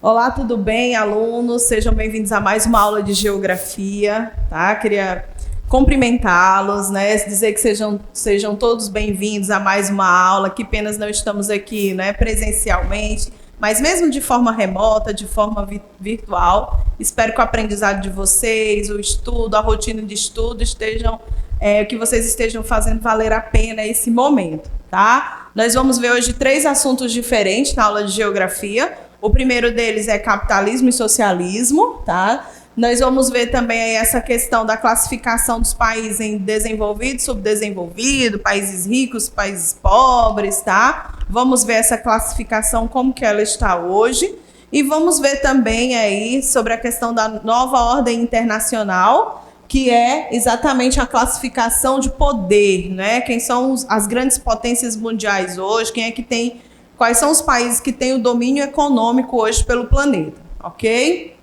Olá, tudo bem, alunos? Sejam bem-vindos a mais uma aula de geografia, tá? Queria cumprimentá-los, né? Dizer que sejam todos bem-vindos a mais uma aula. Que penas não estamos aqui, né, presencialmente, mas mesmo de forma remota, de forma virtual. Espero que o aprendizado de vocês, o estudo, a rotina de estudo que vocês estejam fazendo valer a pena esse momento, tá? Nós vamos ver hoje 3 assuntos diferentes na aula de geografia. O primeiro deles é capitalismo e socialismo, tá? Nós vamos ver também aí essa questão da classificação dos países em desenvolvido, subdesenvolvido, países ricos, países pobres, tá? Vamos ver essa classificação, como que ela está hoje. E vamos ver também aí sobre a questão da nova ordem internacional, que é exatamente a classificação de poder, né? Quem são as grandes potências mundiais hoje, quais são os países que têm o domínio econômico hoje pelo planeta, ok?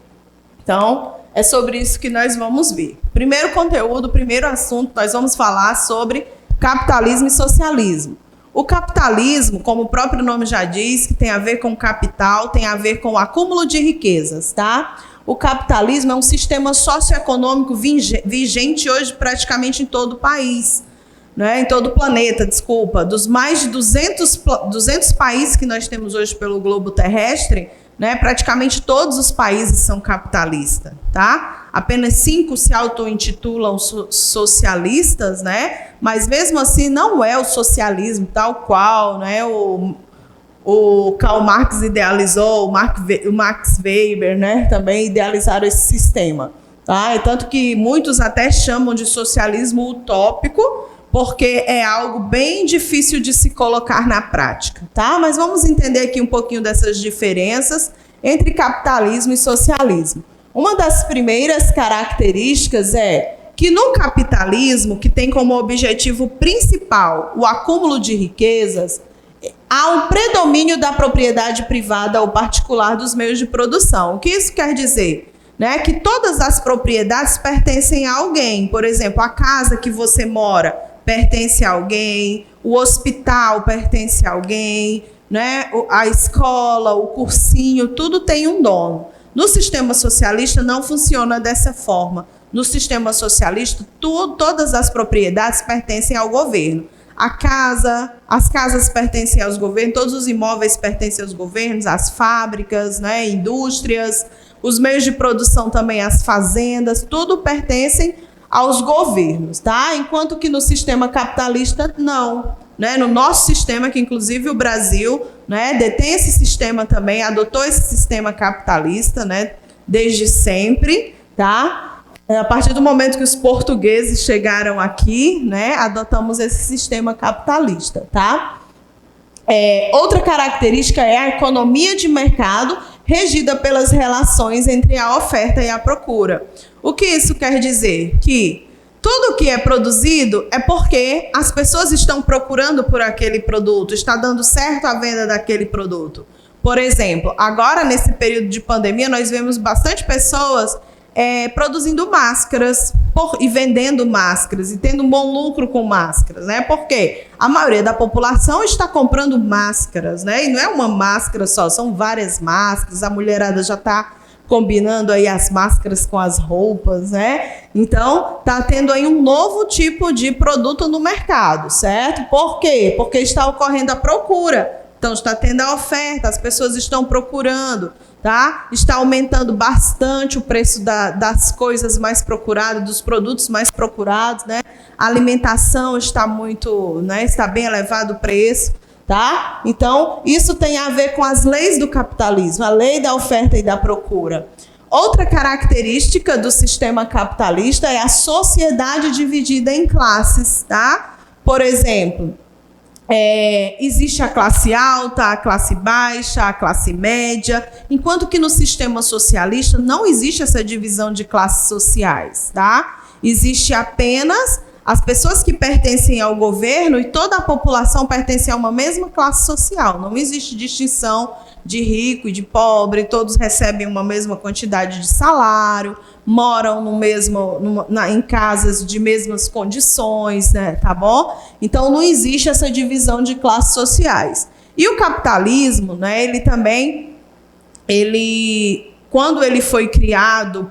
Então, é sobre isso que nós vamos ver. Primeiro conteúdo, primeiro assunto, nós vamos falar sobre capitalismo e socialismo. O capitalismo, como o próprio nome já diz, que tem a ver com capital, tem a ver com o acúmulo de riquezas, tá? O capitalismo é um sistema socioeconômico vigente hoje praticamente em todo o país, né? Em todo o planeta, desculpa. Dos mais de 200 países que nós temos hoje pelo globo terrestre, né, praticamente todos os países são capitalistas, tá? Apenas 5 se auto-intitulam socialistas, né? Mas mesmo assim não é o socialismo tal qual, né? O Karl Marx idealizou, o Max Weber, né, também idealizaram esse sistema, tá? E tanto que muitos até chamam de socialismo utópico, porque é algo bem difícil de se colocar na prática, tá? Mas vamos entender aqui um pouquinho dessas diferenças entre capitalismo e socialismo. Uma das primeiras características é que no capitalismo, que tem como objetivo principal o acúmulo de riquezas, há um predomínio da propriedade privada ou particular dos meios de produção. O que isso quer dizer? Né? Que todas as propriedades pertencem a alguém. Por exemplo, a casa que você mora pertence a alguém, o hospital pertence a alguém, né? A escola, o cursinho, tudo tem um dono. No sistema socialista não funciona dessa forma. No sistema socialista, todas as propriedades pertencem ao governo. As casas pertencem aos governos, todos os imóveis pertencem aos governos, as fábricas, né, indústrias, os meios de produção também, as fazendas, tudo pertencem aos governos, tá? Enquanto que no sistema capitalista, não. Né? No nosso sistema, que inclusive o Brasil, né, detém esse sistema também, adotou esse sistema capitalista, né, desde sempre, tá? A partir do momento que os portugueses chegaram aqui, né, adotamos esse sistema capitalista, tá? Outra característica é a economia de mercado regida pelas relações entre a oferta e a procura. O que isso quer dizer? Que tudo que é produzido é porque as pessoas estão procurando por aquele produto, está dando certo a venda daquele produto. Por exemplo, agora nesse período de pandemia, nós vemos bastante pessoas produzindo máscaras e vendendo máscaras e tendo um bom lucro com máscaras, né? Porque a maioria da população está comprando máscaras, né? E não é uma máscara só, são várias máscaras. A mulherada já está combinando aí as máscaras com as roupas, né? Então, está tendo aí um novo tipo de produto no mercado, certo? Por quê? Porque está ocorrendo a procura. Então, está tendo a oferta, as pessoas estão procurando, tá? Está aumentando bastante o preço das coisas mais procuradas, dos produtos mais procurados, né? A alimentação está está bem elevado o preço, tá? Então, isso tem a ver com as leis do capitalismo, a lei da oferta e da procura. Outra característica do sistema capitalista é a sociedade dividida em classes, tá? Por exemplo, existe a classe alta, a classe baixa, a classe média, enquanto que no sistema socialista não existe essa divisão de classes sociais, tá? Existe apenas as pessoas que pertencem ao governo e toda a população pertence a uma mesma classe social. Não existe distinção de rico e de pobre, todos recebem uma mesma quantidade de salário, moram em casas de mesmas condições, né, tá bom? Então, não existe essa divisão de classes sociais. E o capitalismo, né, ele também quando ele foi criado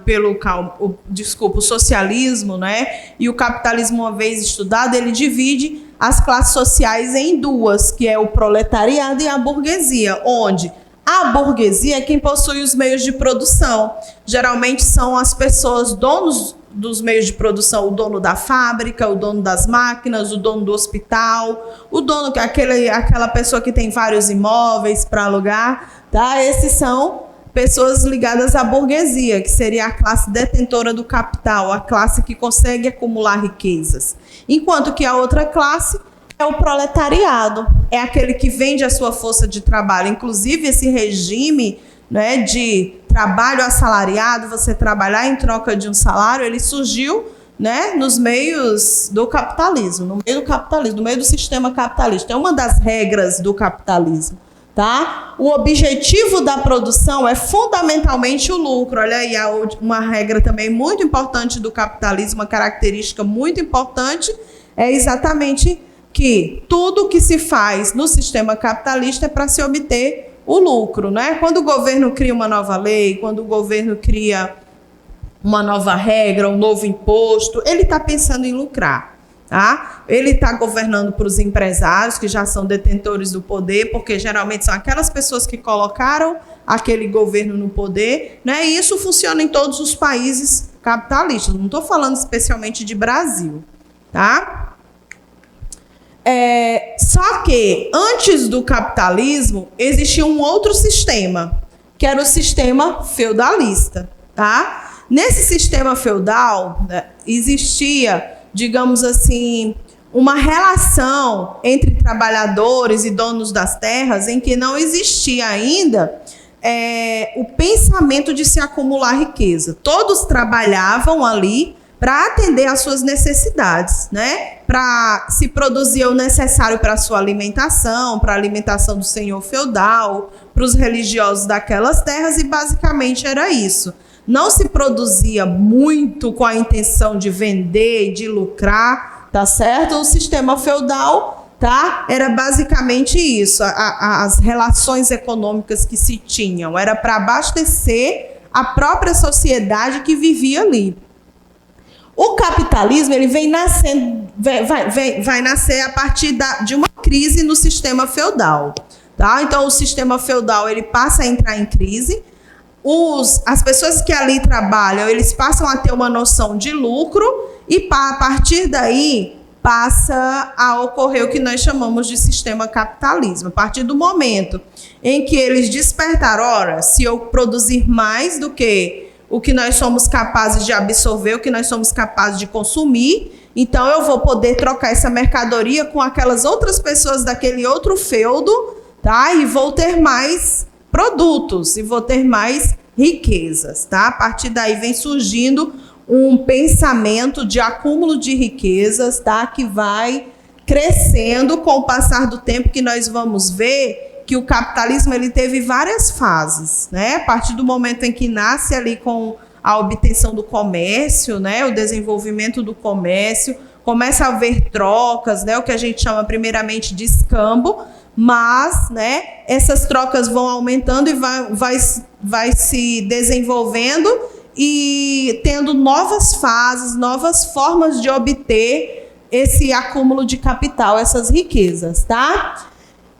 o socialismo, né, e o capitalismo, uma vez estudado, ele divide as classes sociais em duas, que é o proletariado e a burguesia, onde a burguesia é quem possui os meios de produção. Geralmente são as pessoas donos dos meios de produção, o dono da fábrica, o dono das máquinas, o dono do hospital, o dono, aquela pessoa que tem vários imóveis para alugar, tá? Esses são pessoas ligadas à burguesia, que seria a classe detentora do capital, a classe que consegue acumular riquezas. Enquanto que a outra classe é o proletariado, é aquele que vende a sua força de trabalho. Inclusive, esse regime, né, de trabalho assalariado, você trabalhar em troca de um salário, ele surgiu, né, nos meios do capitalismo, no meio do sistema capitalista. É uma das regras do capitalismo. Tá? O objetivo da produção é fundamentalmente o lucro. Olha aí, uma regra também muito importante do capitalismo, uma característica muito importante, é exatamente que tudo que se faz no sistema capitalista é para se obter o lucro, né? Quando o governo cria uma nova lei, quando o governo cria uma nova regra, um novo imposto, ele está pensando em lucrar. Tá? Ele está governando para os empresários, que já são detentores do poder, porque geralmente são aquelas pessoas que colocaram aquele governo no poder, né? E isso funciona em todos os países capitalistas. Não estou falando especialmente de Brasil. Tá? Só que, antes do capitalismo, existia um outro sistema, que era o sistema feudalista. Tá? Nesse sistema feudal, né, existia, digamos assim, uma relação entre trabalhadores e donos das terras em que não existia ainda o pensamento de se acumular riqueza. Todos trabalhavam ali para atender às suas necessidades, né? Para se produzir o necessário para a sua alimentação, para a alimentação do senhor feudal, para os religiosos daquelas terras, e basicamente era isso. Não se produzia muito com a intenção de vender, de lucrar, tá certo? O sistema feudal, tá? Era basicamente isso. As relações econômicas que se tinham era para abastecer a própria sociedade que vivia ali. O capitalismo, ele vai nascer a partir de uma crise no sistema feudal, tá? Então, o sistema feudal, ele passa a entrar em crise. As pessoas que ali trabalham, eles passam a ter uma noção de lucro e, a partir daí, passa a ocorrer o que nós chamamos de sistema capitalismo. A partir do momento em que eles despertaram, ora, se eu produzir mais do que o que nós somos capazes de absorver, o que nós somos capazes de consumir, então eu vou poder trocar essa mercadoria com aquelas outras pessoas daquele outro feudo, tá? E vou ter mais produtos e vou ter mais riquezas, tá? A partir daí vem surgindo um pensamento de acúmulo de riquezas, tá? Que vai crescendo com o passar do tempo, que nós vamos ver que o capitalismo, ele teve várias fases, né? A partir do momento em que nasce ali com a obtenção do comércio, né? O desenvolvimento do comércio, começa a haver trocas, né? O que a gente chama primeiramente de escambo, mas, né, essas trocas vão aumentando e vai se desenvolvendo e tendo novas fases, novas formas de obter esse acúmulo de capital, essas riquezas, tá?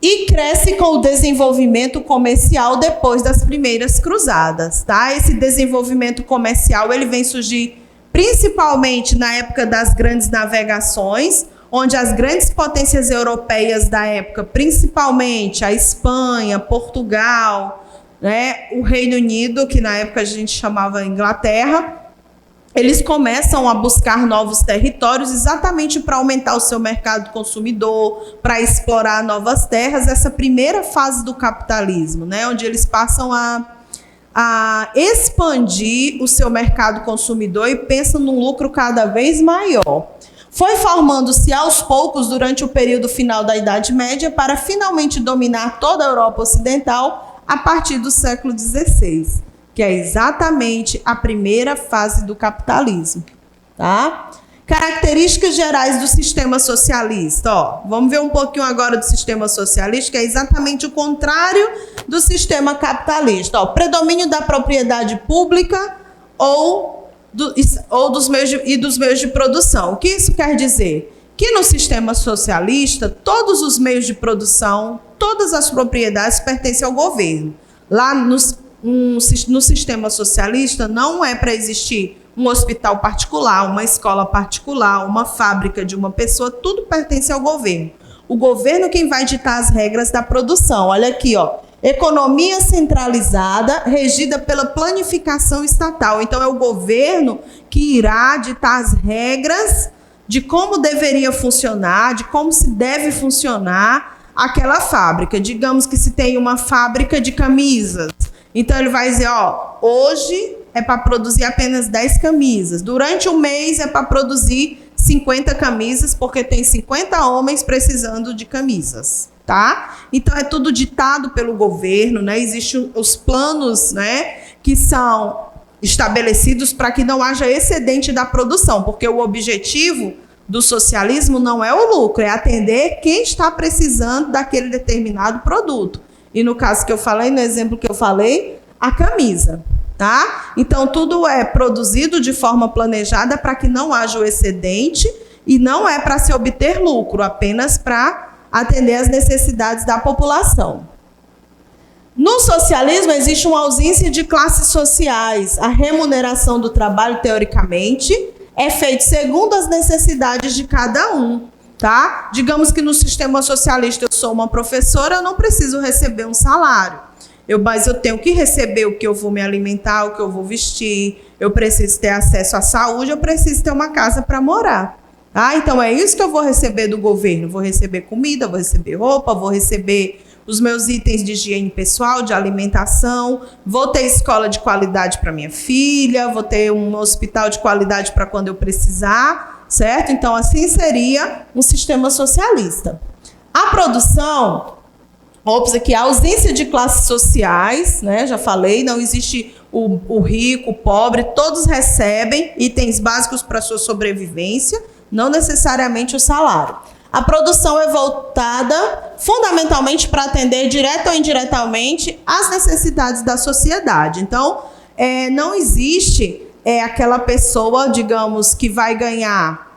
E cresce com o desenvolvimento comercial depois das primeiras cruzadas, tá? Esse desenvolvimento comercial, ele vem surgir principalmente na época das grandes navegações, onde as grandes potências europeias da época, principalmente a Espanha, Portugal, né, o Reino Unido, que na época a gente chamava Inglaterra, eles começam a buscar novos territórios exatamente para aumentar o seu mercado consumidor, para explorar novas terras, essa primeira fase do capitalismo, né, onde eles passam a expandir o seu mercado consumidor e pensam num lucro cada vez maior. Foi formando-se aos poucos durante o período final da Idade Média para finalmente dominar toda a Europa Ocidental a partir do século XVI, que é exatamente a primeira fase do capitalismo, tá? Características gerais do sistema socialista. Ó, vamos ver um pouquinho agora do sistema socialista, que é exatamente o contrário do sistema capitalista. Ó, predomínio da propriedade pública dos meios de produção. O que isso quer dizer? Que no sistema socialista, todos os meios de produção, todas as propriedades pertencem ao governo. Lá no sistema socialista não é para existir um hospital particular, uma escola particular, uma fábrica de uma pessoa, tudo pertence ao governo. O governo é quem vai ditar as regras da produção. Olha aqui, ó. Economia centralizada, regida pela planificação estatal. Então, é o governo que irá ditar as regras de como deveria funcionar, de como se deve funcionar aquela fábrica. Digamos que se tem uma fábrica de camisas. Então, ele vai dizer, ó, hoje é para produzir apenas 10 camisas. Durante um mês é para produzir 50 camisas, porque tem 50 homens precisando de camisas, tá? Então, é tudo ditado pelo governo, né? Existem os planos, né, que são estabelecidos para que não haja excedente da produção, porque o objetivo do socialismo não é o lucro, é atender quem está precisando daquele determinado produto. E no caso que eu falei, no exemplo que eu falei, a camisa. Tá? Então, tudo é produzido de forma planejada para que não haja o excedente e não é para se obter lucro, apenas para atender às necessidades da população. No socialismo, existe uma ausência de classes sociais. A remuneração do trabalho, teoricamente, é feita segundo as necessidades de cada um. Tá? Digamos que no sistema socialista eu sou uma professora, eu não preciso receber um salário. Mas eu tenho que receber o que eu vou me alimentar, o que eu vou vestir, eu preciso ter acesso à saúde, eu preciso ter uma casa para morar. Ah, então é isso que eu vou receber do governo. Vou receber comida, vou receber roupa, vou receber os meus itens de higiene pessoal, de alimentação, vou ter escola de qualidade para minha filha, vou ter um hospital de qualidade para quando eu precisar, certo? Então, assim seria um sistema socialista. A produção... Aqui, a ausência de classes sociais, né? Já falei, não existe o rico, o pobre, todos recebem itens básicos para sua sobrevivência, não necessariamente o salário. A produção é voltada fundamentalmente para atender direta ou indiretamente às necessidades da sociedade. Então, não existe aquela pessoa, digamos, que vai ganhar,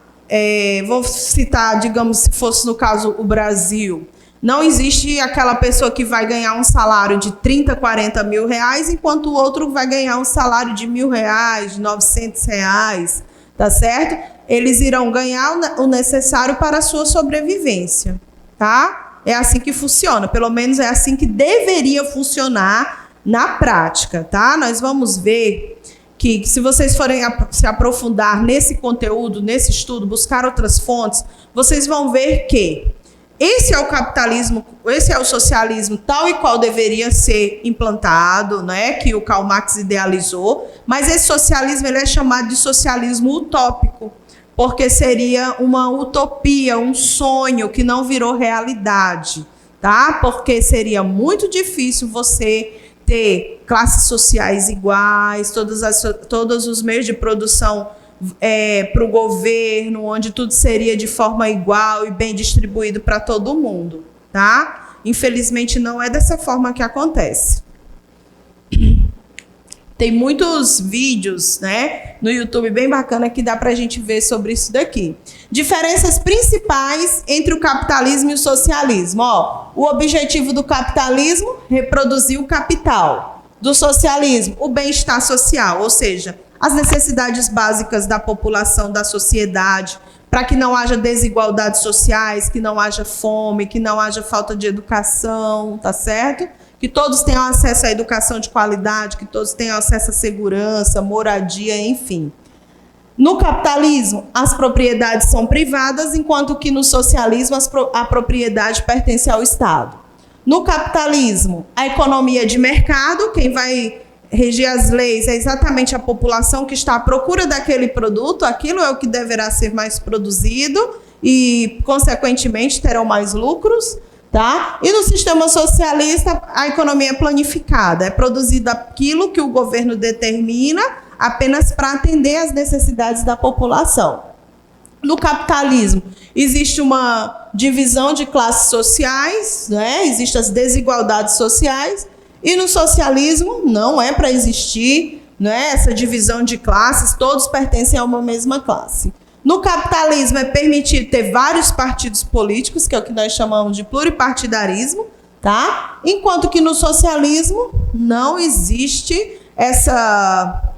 vou citar, digamos, se fosse no caso o Brasil. Não existe aquela pessoa que vai ganhar um salário de 30, 40 mil reais, enquanto o outro vai ganhar um salário de R$1.000, de R$900, tá certo? Eles irão ganhar o necessário para a sua sobrevivência, tá? É assim que funciona, pelo menos é assim que deveria funcionar na prática, tá? Nós vamos ver que se vocês forem se aprofundar nesse conteúdo, nesse estudo, buscar outras fontes, vocês vão ver que esse é o capitalismo, esse é o socialismo tal e qual deveria ser implantado, né, que o Karl Marx idealizou, mas esse socialismo ele é chamado de socialismo utópico, porque seria uma utopia, um sonho que não virou realidade, tá? Porque seria muito difícil você ter classes sociais iguais, todos os meios de produção para o governo, onde tudo seria de forma igual e bem distribuído para todo mundo, tá? Infelizmente, não é dessa forma que acontece. Tem muitos vídeos, né, no YouTube bem bacana que dá para a gente ver sobre isso daqui. Diferenças principais entre o capitalismo e o socialismo. Ó, o objetivo do capitalismo, reproduzir o capital. Do socialismo, o bem-estar social, ou seja, as necessidades básicas da população, da sociedade, para que não haja desigualdades sociais, que não haja fome, que não haja falta de educação, tá certo? Que todos tenham acesso à educação de qualidade, que todos tenham acesso à segurança, moradia, enfim. No capitalismo, as propriedades são privadas, enquanto que no socialismo a propriedade pertence ao Estado. No capitalismo, a economia de mercado, quem vai reger as leis é exatamente a população que está à procura daquele produto, aquilo é o que deverá ser mais produzido e, consequentemente, terão mais lucros, tá? E no sistema socialista, a economia é planificada, é produzido aquilo que o governo determina apenas para atender às necessidades da população. No capitalismo, existe uma divisão de classes sociais, né? Existem as desigualdades sociais, e no socialismo não é para existir, né, essa divisão de classes, todos pertencem a uma mesma classe. No capitalismo é permitido ter vários partidos políticos, que é o que nós chamamos de pluripartidarismo, tá? Enquanto que no socialismo não existe essa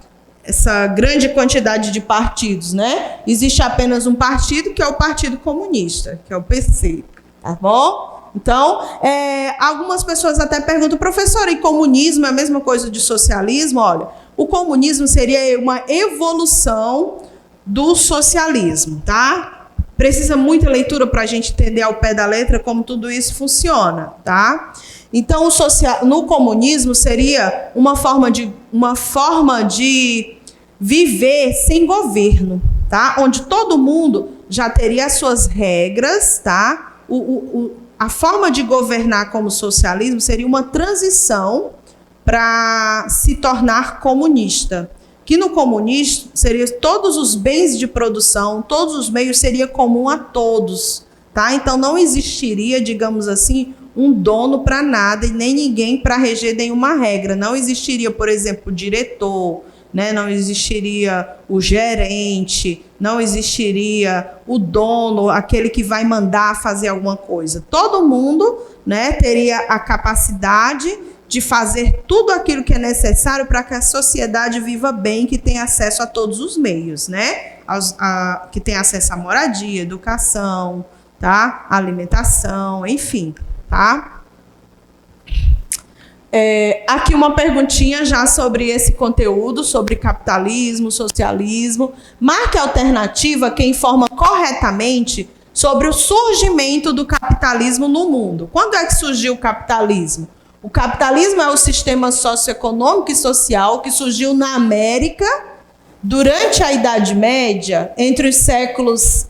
grande quantidade de partidos, né? Existe apenas um partido, que é o Partido Comunista, que é o PC, tá bom? Então, algumas pessoas até perguntam, professora, e comunismo é a mesma coisa de socialismo? Olha, o comunismo seria uma evolução do socialismo, tá? Precisa muita leitura para a gente entender ao pé da letra como tudo isso funciona, tá? Então, no comunismo seria uma forma de viver sem governo, tá? Onde todo mundo já teria as suas regras, tá? A forma de governar como socialismo seria uma transição para se tornar comunista. Que no comunismo seria todos os bens de produção, todos os meios seria comum a todos, tá? Então não existiria, digamos assim, um dono para nada e nem ninguém para reger nenhuma regra. Não existiria, por exemplo, o diretor, né? Não existiria o gerente, não existiria o dono, aquele que vai mandar fazer alguma coisa. Todo mundo, né, teria a capacidade de fazer tudo aquilo que é necessário para que a sociedade viva bem, que tenha acesso a todos os meios, né? Que tenha acesso à moradia, educação, tá? Alimentação, enfim, tá? Aqui uma perguntinha já sobre esse conteúdo, sobre capitalismo, socialismo. Marque a alternativa que informa corretamente sobre o surgimento do capitalismo no mundo. Quando é que surgiu o capitalismo? O capitalismo é o sistema socioeconômico e social que surgiu na América durante a Idade Média, entre os séculos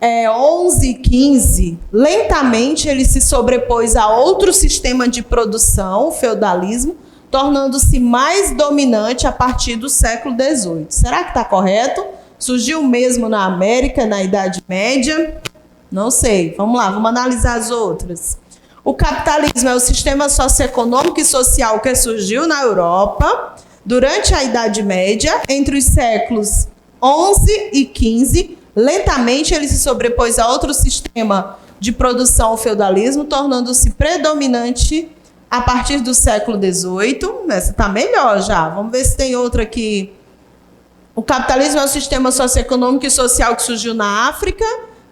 11 e 15. Lentamente ele se sobrepôs a outro sistema de produção, o feudalismo, tornando-se mais dominante a partir do século XVIII. Será que está correto? Surgiu mesmo na América, na Idade Média? Não sei. Vamos lá, vamos analisar as outras. O capitalismo é o sistema socioeconômico e social que surgiu na Europa durante a Idade Média, entre os séculos 11 e 15. Lentamente ele se sobrepôs a outro sistema de produção, o feudalismo, tornando-se predominante a partir do século XVIII. Essa está melhor já. Vamos ver se tem outra aqui. O capitalismo é o sistema socioeconômico e social que surgiu na África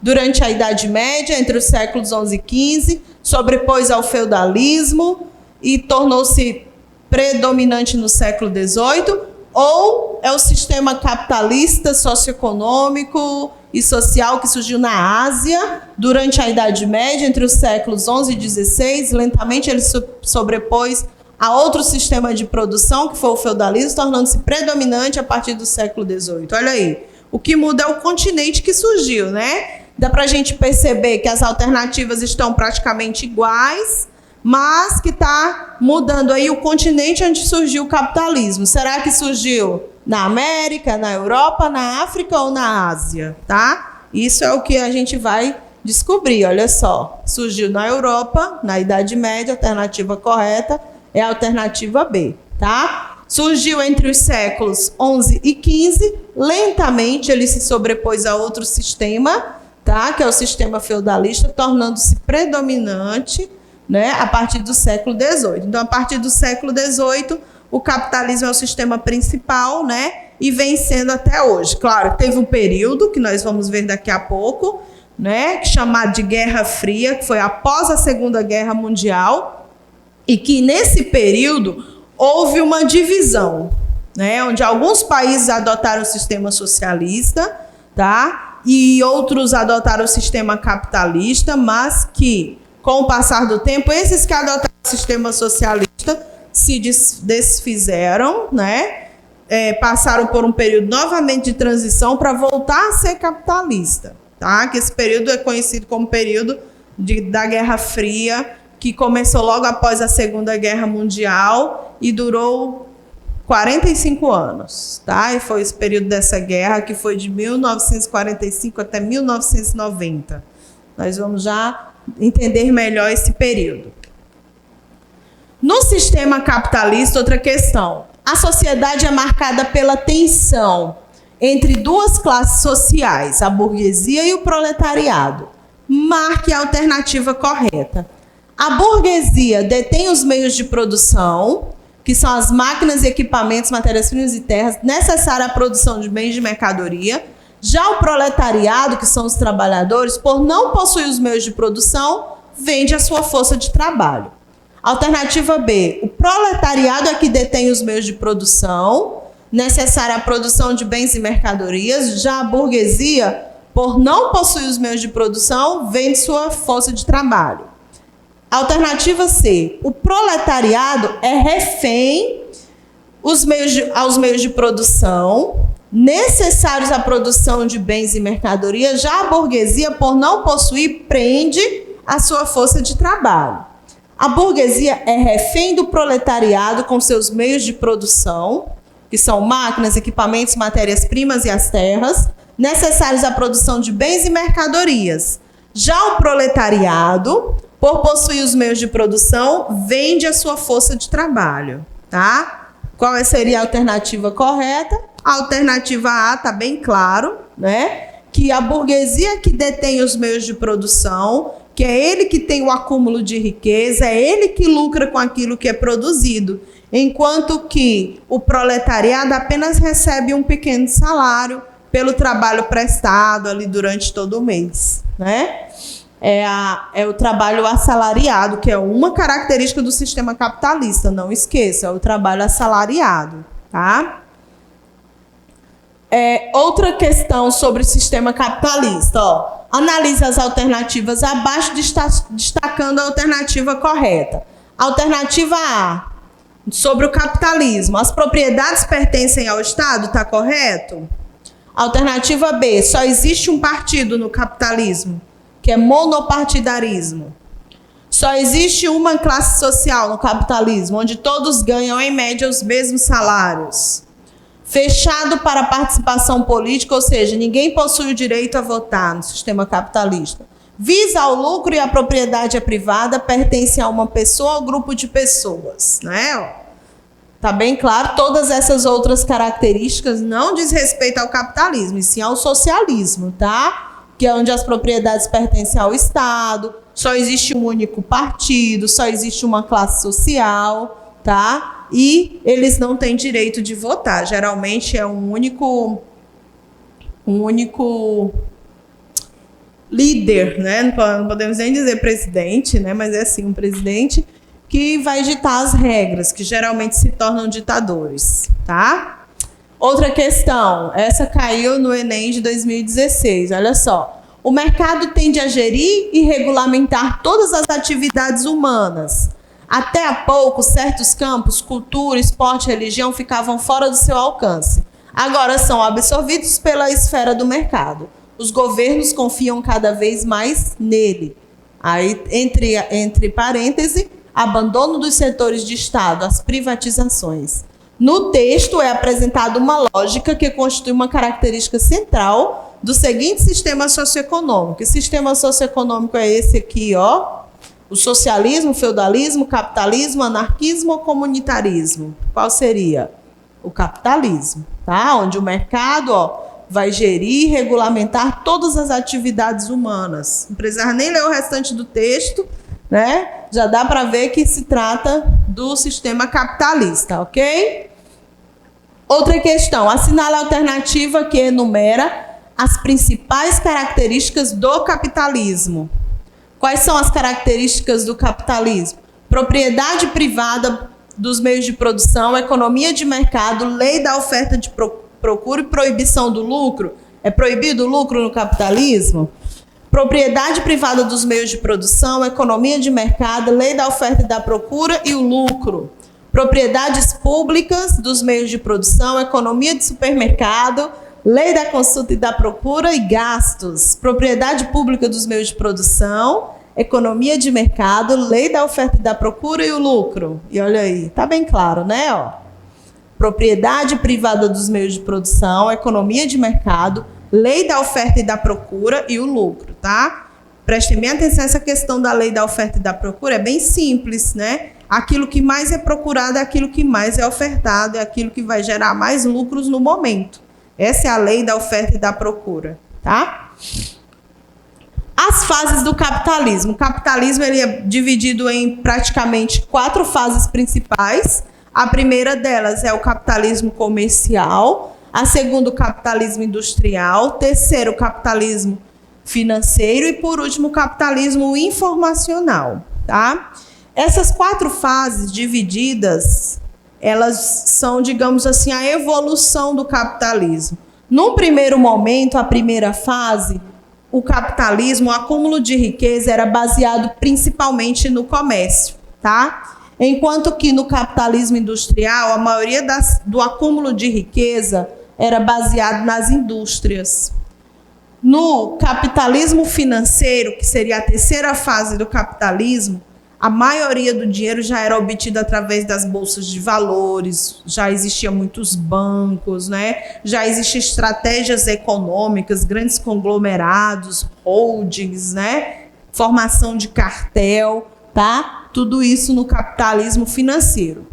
durante a Idade Média, entre os séculos 11 e 15, sobrepôs ao feudalismo e tornou-se predominante no século XVIII, ou é o sistema capitalista, socioeconômico e social que surgiu na Ásia durante a Idade Média, entre os séculos 11 e 16, lentamente ele sobrepôs a outro sistema de produção, que foi o feudalismo, tornando-se predominante a partir do século XVIII. Olha aí, o que muda é o continente que surgiu, né? Dá para a gente perceber que as alternativas estão praticamente iguais, mas que está mudando aí o continente onde surgiu o capitalismo. Será que surgiu na América, na Europa, na África ou na Ásia? Tá? Isso é o que a gente vai descobrir, olha só. Surgiu na Europa, na Idade Média, a alternativa correta é a alternativa B, tá? Surgiu entre os séculos 11 e 15, lentamente ele se sobrepôs a outro sistema, tá? Que é o sistema feudalista, tornando-se predominante, né, a partir do século XVIII. Então, a partir do século XVIII, o capitalismo é o sistema principal, né, e vem sendo até hoje. Claro, teve um período, que nós vamos ver daqui a pouco, né, chamado de Guerra Fria, que foi após a Segunda Guerra Mundial, e que nesse período houve uma divisão, né, onde alguns países adotaram o sistema socialista, tá, e outros adotaram o sistema capitalista, mas que, com o passar do tempo, esses que adotaram o sistema socialista se desfizeram, né? Passaram por um período novamente de transição para voltar a ser capitalista, tá? Que esse período é conhecido como período da Guerra Fria, que começou logo após a Segunda Guerra Mundial e durou 45 anos, tá? E foi esse período dessa guerra, que foi de 1945 até 1990. Nós vamos já entender melhor esse período. No sistema capitalista, outra questão. A sociedade é marcada pela tensão entre duas classes sociais, a burguesia e o proletariado. Marque a alternativa correta. A burguesia detém os meios de produção, que são as máquinas, equipamentos, matérias-primas e terras necessárias à produção de bens de mercadoria. Já o proletariado, que são os trabalhadores, por não possuir os meios de produção, vende a sua força de trabalho. Alternativa B, o proletariado é que detém os meios de produção necessária à produção de bens e mercadorias. Já a burguesia, por não possuir os meios de produção, vende sua força de trabalho. Alternativa C, o proletariado é refém aos meios de produção necessários à produção de bens e mercadorias. Já a burguesia, por não possuir, prende a sua força de trabalho. A burguesia é refém do proletariado com seus meios de produção, que são máquinas, equipamentos, matérias-primas e as terras, necessários à produção de bens e mercadorias. Já o proletariado, por possuir os meios de produção, vende a sua força de trabalho, tá? Qual seria a alternativa correta? A alternativa A está bem claro, né? Que a burguesia que detém os meios de produção, que é ele que tem o acúmulo de riqueza, é ele que lucra com aquilo que é produzido, enquanto que o proletariado apenas recebe um pequeno salário pelo trabalho prestado ali durante todo o mês, né? É o trabalho assalariado, que é uma característica do sistema capitalista, não esqueça, é o trabalho assalariado, tá? Outra questão sobre o sistema capitalista, ó. Analise as alternativas abaixo, destacando a alternativa correta. Alternativa A, sobre o capitalismo. As propriedades pertencem ao Estado, está correto? Alternativa B, só existe um partido no capitalismo, que é monopartidarismo. Só existe uma classe social no capitalismo, onde todos ganham, em média, os mesmos salários. Fechado para a participação política, ou seja, ninguém possui o direito a votar no sistema capitalista. Visa ao lucro e a propriedade é privada, pertence a uma pessoa ou grupo de pessoas, né? Tá bem claro, todas essas outras características não diz respeito ao capitalismo, e sim ao socialismo, tá? Que é onde as propriedades pertencem ao Estado, só existe um único partido, só existe uma classe social, tá? E eles não têm direito de votar. Geralmente é um único líder, né? Não podemos nem dizer presidente, né? Mas é assim, um presidente que vai ditar as regras, que geralmente se tornam ditadores, tá? Outra questão, essa caiu no Enem de 2016, olha só. O mercado tende a gerir e regulamentar todas as atividades humanas. Até há pouco, certos campos, cultura, esporte, religião, ficavam fora do seu alcance. Agora são absorvidos pela esfera do mercado. Os governos confiam cada vez mais nele. Aí, entre parênteses, abandono dos setores de Estado, as privatizações. No texto é apresentada uma lógica que constitui uma característica central do seguinte sistema socioeconômico. Que sistema socioeconômico é esse aqui, ó? O socialismo, feudalismo, capitalismo, anarquismo ou comunitarismo? Qual seria? O capitalismo, tá? Onde o mercado, ó, vai gerir e regulamentar todas as atividades humanas. Não precisa nem ler o restante do texto, né? Já dá para ver que se trata do sistema capitalista, ok? Outra questão, assinale a alternativa que enumera as principais características do capitalismo. Quais são as características do capitalismo? Propriedade privada dos meios de produção, economia de mercado, lei da oferta de procura e proibição do lucro. É proibido o lucro no capitalismo? Propriedade privada dos meios de produção, economia de mercado, lei da oferta e da procura e o lucro. Propriedades públicas dos meios de produção, economia de supermercado, lei da consulta e da procura e gastos. Propriedade pública dos meios de produção, economia de mercado, lei da oferta e da procura e o lucro. E olha aí, tá bem claro, né? Ó. propriedade privada dos meios de produção, economia de mercado, lei da oferta e da procura e o lucro, tá? Prestem bem atenção a essa questão da lei da oferta e da procura, é bem simples, né? Aquilo que mais é procurado é aquilo que mais é ofertado, é aquilo que vai gerar mais lucros no momento. Essa é a lei da oferta e da procura, tá? As fases do capitalismo. O capitalismo ele é dividido em praticamente 4 fases principais. A primeira delas é o capitalismo comercial, a segunda o capitalismo industrial, terceiro o capitalismo financeiro e, por último, o capitalismo informacional, tá? Essas 4 fases divididas, elas são, digamos assim, a evolução do capitalismo. Num primeiro momento, a primeira fase, o capitalismo, o acúmulo de riqueza era baseado principalmente no comércio, tá? Enquanto que no capitalismo industrial, a maioria do acúmulo de riqueza era baseado nas indústrias. No capitalismo financeiro, que seria a terceira fase do capitalismo, a maioria do dinheiro já era obtido através das bolsas de valores, já existiam muitos bancos, né? Já existiam estratégias econômicas, grandes conglomerados, holdings, né? Formação de cartel, tá? Tudo isso no capitalismo financeiro.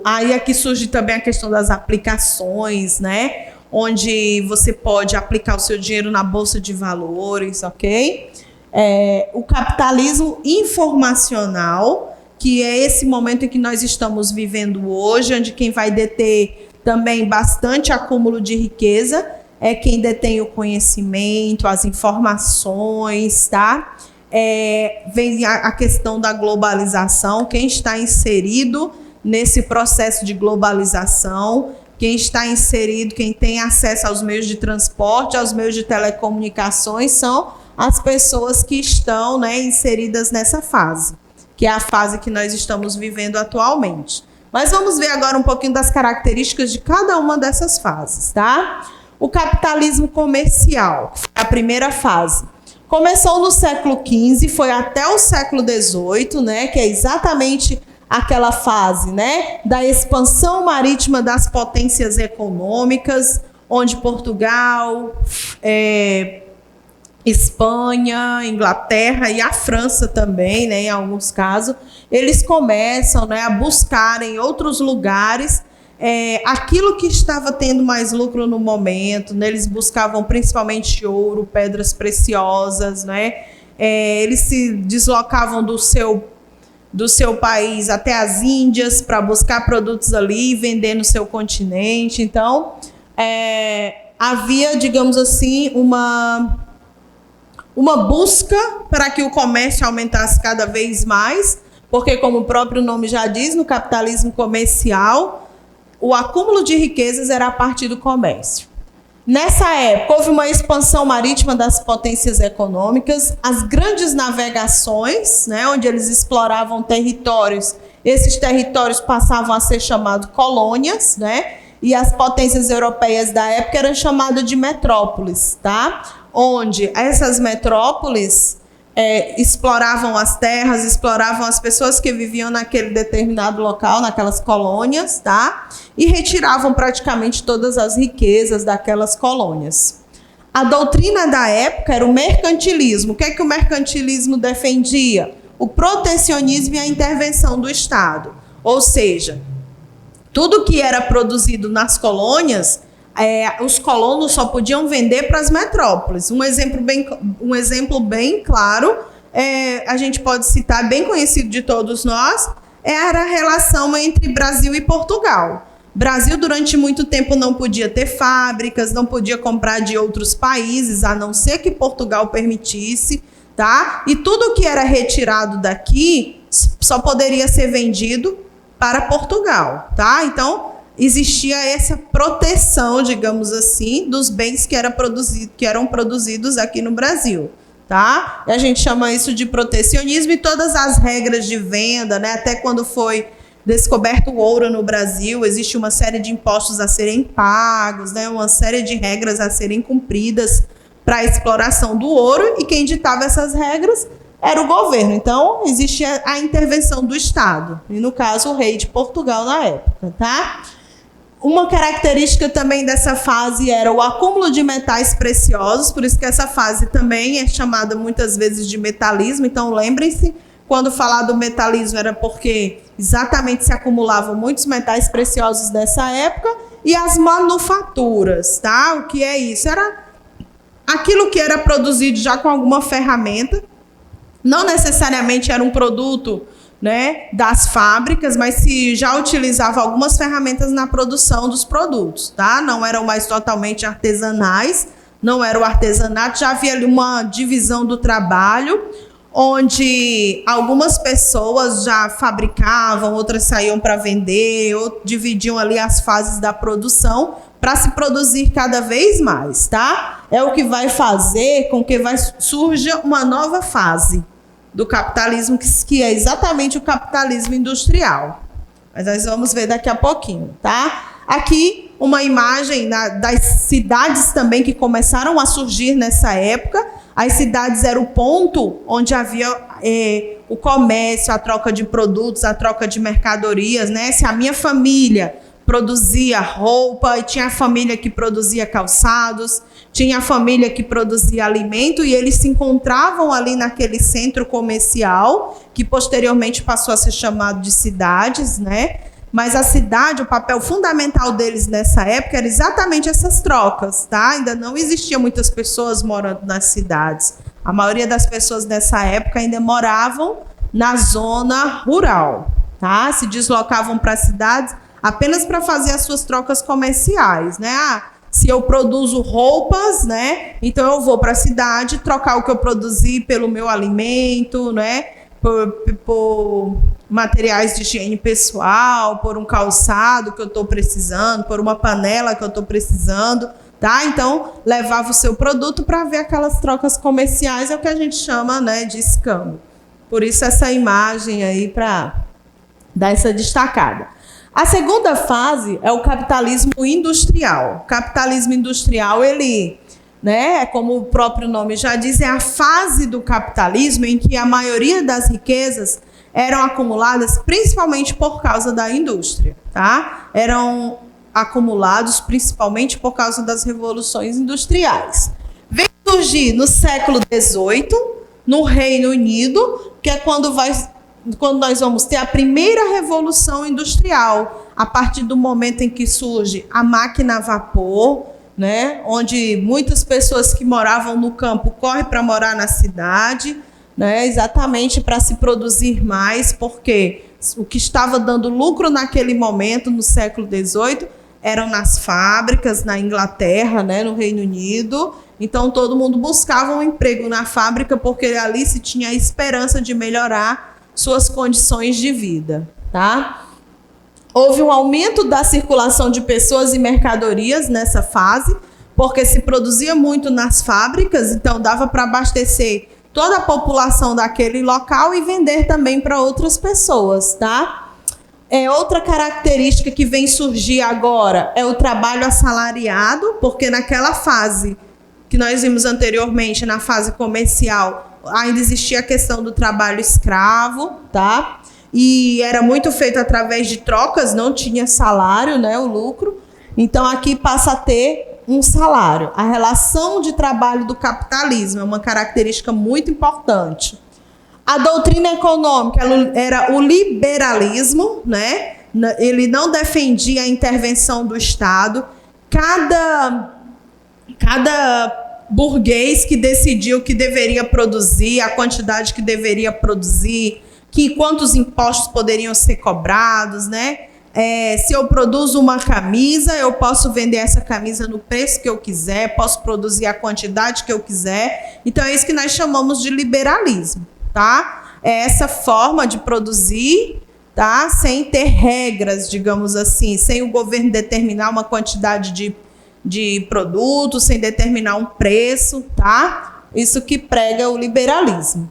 Aí aqui surge também a questão das aplicações, né? Onde você pode aplicar o seu dinheiro na bolsa de valores, ok? O capitalismo informacional, que é esse momento em que nós estamos vivendo hoje, onde quem vai deter também bastante acúmulo de riqueza é quem detém o conhecimento, as informações, tá? Vem a questão da globalização, quem está inserido nesse processo de globalização, quem está inserido, quem tem acesso aos meios de transporte, aos meios de telecomunicações, são as pessoas que estão, né, inseridas nessa fase, que é a fase que nós estamos vivendo atualmente. Mas vamos ver agora um pouquinho das características de cada uma dessas fases, tá? O capitalismo comercial, que foi a primeira fase. Começou no século XV, foi até o século XVIII, né, que é exatamente aquela fase, né, da expansão marítima das potências econômicas, onde Portugal, Espanha, Inglaterra e a França também, né, em alguns casos, eles começam, né, a buscar em outros lugares aquilo que estava tendo mais lucro no momento, né, eles buscavam principalmente ouro, pedras preciosas, né, eles se deslocavam do seu país até as Índias para buscar produtos ali e vender no seu continente. Então, havia, digamos assim, uma busca para que o comércio aumentasse cada vez mais, porque, como o próprio nome já diz, no capitalismo comercial, o acúmulo de riquezas era a partir do comércio. Nessa época, houve uma expansão marítima das potências econômicas, as grandes navegações, né, onde eles exploravam territórios, esses territórios passavam a ser chamados colônias, né, e as potências europeias da época eram chamadas de metrópoles, tá? Onde essas metrópoles exploravam as terras, exploravam as pessoas que viviam naquele determinado local, naquelas colônias, tá? E retiravam praticamente todas as riquezas daquelas colônias. A doutrina da época era o mercantilismo. O que é que o mercantilismo defendia? O protecionismo e a intervenção do Estado. Ou seja, tudo que era produzido nas colônias, os colonos só podiam vender para as metrópoles. Um exemplo bem claro, a gente pode citar, bem conhecido de todos nós, era a relação entre Brasil e Portugal. Brasil, durante muito tempo, não podia ter fábricas, não podia comprar de outros países, a não ser que Portugal permitisse, tá? E tudo que era retirado daqui só poderia ser vendido para Portugal, tá? Então, existia essa proteção, digamos assim, dos bens que eram produzidos aqui no Brasil, tá? E a gente chama isso de protecionismo, e todas as regras de venda, né? Até quando foi descoberto o ouro no Brasil, existe uma série de impostos a serem pagos, né? Uma série de regras a serem cumpridas para a exploração do ouro, e quem ditava essas regras era o governo. Então, existia a intervenção do Estado, e no caso, o rei de Portugal na época, tá? Uma característica também dessa fase era o acúmulo de metais preciosos, por isso que essa fase também é chamada muitas vezes de metalismo. Então, lembrem-se, quando falar do metalismo era porque exatamente se acumulavam muitos metais preciosos nessa época. E as manufaturas, tá? O que é isso? Era aquilo que era produzido já com alguma ferramenta, não necessariamente era um produto, né, das fábricas, mas se já utilizava algumas ferramentas na produção dos produtos, tá? Não eram mais totalmente artesanais, não era o artesanato, já havia ali uma divisão do trabalho, onde algumas pessoas já fabricavam, outras saíam para vender, ou dividiam ali as fases da produção para se produzir cada vez mais, tá? É o que vai fazer com que surja uma nova fase do capitalismo, que é exatamente o capitalismo industrial. Mas nós vamos ver daqui a pouquinho, tá? Aqui uma imagem das cidades também que começaram a surgir nessa época. As cidades eram o ponto onde havia o comércio, a troca de produtos, a troca de mercadorias, né? Se a minha família produzia roupa, e tinha a família que produzia calçados, tinha a família que produzia alimento, e eles se encontravam ali naquele centro comercial, que posteriormente passou a ser chamado de cidades, né? Mas a cidade, o papel fundamental deles nessa época era exatamente essas trocas, tá? Ainda não existiam muitas pessoas morando nas cidades. A maioria das pessoas nessa época ainda moravam na zona rural, tá? Se deslocavam para as cidades apenas para fazer as suas trocas comerciais, né? Se eu produzo roupas, né? Então eu vou para a cidade trocar o que eu produzi pelo meu alimento, né? Por materiais de higiene pessoal, por um calçado que eu estou precisando, por uma panela que eu estou precisando, tá? Então, levava o seu produto para ver aquelas trocas comerciais, é o que a gente chama, né, de escambo. Por isso essa imagem aí para dar essa destacada. A segunda fase é o capitalismo industrial. O capitalismo industrial, ele, né, como o próprio nome já diz, é a fase do capitalismo em que a maioria das riquezas eram acumuladas principalmente por causa da indústria, tá? Eram acumulados principalmente por causa das revoluções industriais. Vem surgir no século XVIII, no Reino Unido, que é quando nós vamos ter a primeira revolução industrial, a partir do momento em que surge a máquina a vapor, né, onde muitas pessoas que moravam no campo correm para morar na cidade, né, exatamente para se produzir mais, porque o que estava dando lucro naquele momento, no século XVIII, eram nas fábricas, na Inglaterra, né, no Reino Unido. Então, todo mundo buscava um emprego na fábrica, porque ali se tinha a esperança de melhorar suas condições de vida, tá? Houve um aumento da circulação de pessoas e mercadorias nessa fase, porque se produzia muito nas fábricas, então dava para abastecer toda a população daquele local e vender também para outras pessoas, tá? Outra característica que vem surgir agora é o trabalho assalariado, porque naquela fase que nós vimos anteriormente, na fase comercial, ainda existia a questão do trabalho escravo, tá? E era muito feito através de trocas, não tinha salário, né, o lucro. Então, aqui passa a ter um salário. A relação de trabalho do capitalismo é uma característica muito importante. A doutrina econômica era o liberalismo, né? Ele não defendia a intervenção do Estado. Cada burguês que decidiu o que deveria produzir, a quantidade que deveria produzir, quantos impostos poderiam ser cobrados, né? Se eu produzo uma camisa, eu posso vender essa camisa no preço que eu quiser, posso produzir a quantidade que eu quiser. Então, é isso que nós chamamos de liberalismo, tá? É essa forma de produzir, tá? Sem ter regras, digamos assim, sem o governo determinar uma quantidade de produtos, sem determinar um preço, tá? Isso que prega o liberalismo.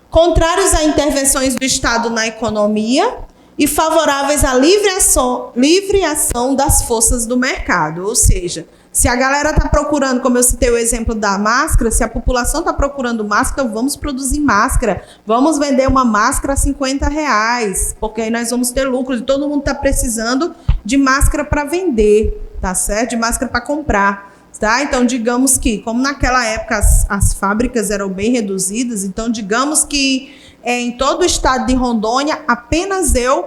Contrários a intervenções do Estado na economia e favoráveis à livre ação das forças do mercado. Ou seja, Se a galera está procurando, como eu citei o exemplo da máscara, se a população está procurando máscara, vamos produzir máscara. Vamos vender uma máscara a R$50, porque aí nós vamos ter lucro. E todo mundo está precisando de máscara para vender, tá certo? De máscara para comprar, tá? Então, digamos que, como naquela época as fábricas eram bem reduzidas, então digamos que em todo o estado de Rondônia, apenas eu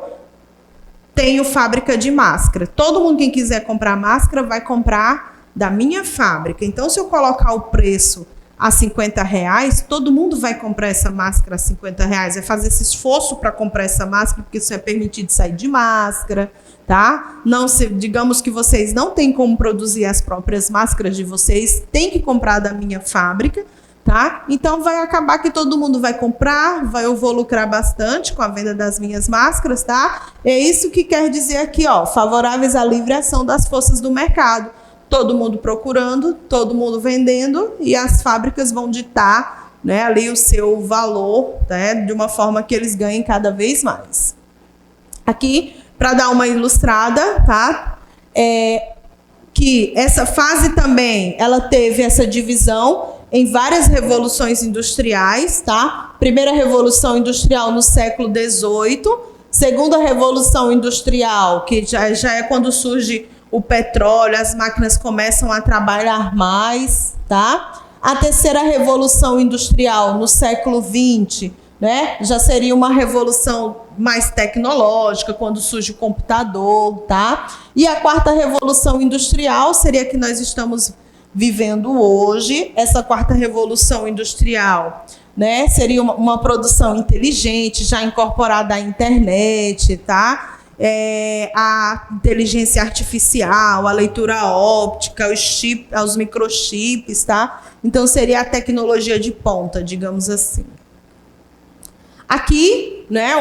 tenho fábrica de máscara. Todo mundo, quem quiser comprar máscara, vai comprar da minha fábrica. Então, se eu colocar o preço a R$50, todo mundo vai comprar essa máscara a R$50. Vai fazer esse esforço para comprar essa máscara, porque isso é permitido sair de máscara, tá? Não, digamos que vocês não têm como produzir as próprias máscaras de vocês, tem que comprar da minha fábrica, tá? Então, vai acabar que todo mundo vai comprar, eu vou lucrar bastante com a venda das minhas máscaras, tá? É isso que quer dizer aqui, ó, favoráveis à livre ação das forças do mercado. Todo mundo procurando, todo mundo vendendo, e as fábricas vão ditar, né, ali o seu valor, né, de uma forma que eles ganhem cada vez mais. Aqui, para dar uma ilustrada, tá? Que essa fase também, ela teve essa divisão em várias revoluções industriais, tá? Primeira revolução industrial no século XVIII, segunda revolução industrial, que já é quando surge o petróleo, as máquinas começam a trabalhar mais, tá? A terceira revolução industrial no século XX, né? Já seria uma revolução mais tecnológica, quando surge o computador, tá? E a quarta revolução industrial seria a que nós estamos vivendo hoje. Essa quarta revolução industrial, né? Seria uma produção inteligente, já incorporada à internet, tá? A inteligência artificial, a leitura óptica, os microchips, tá? Então, seria a tecnologia de ponta, digamos assim. Aqui, né,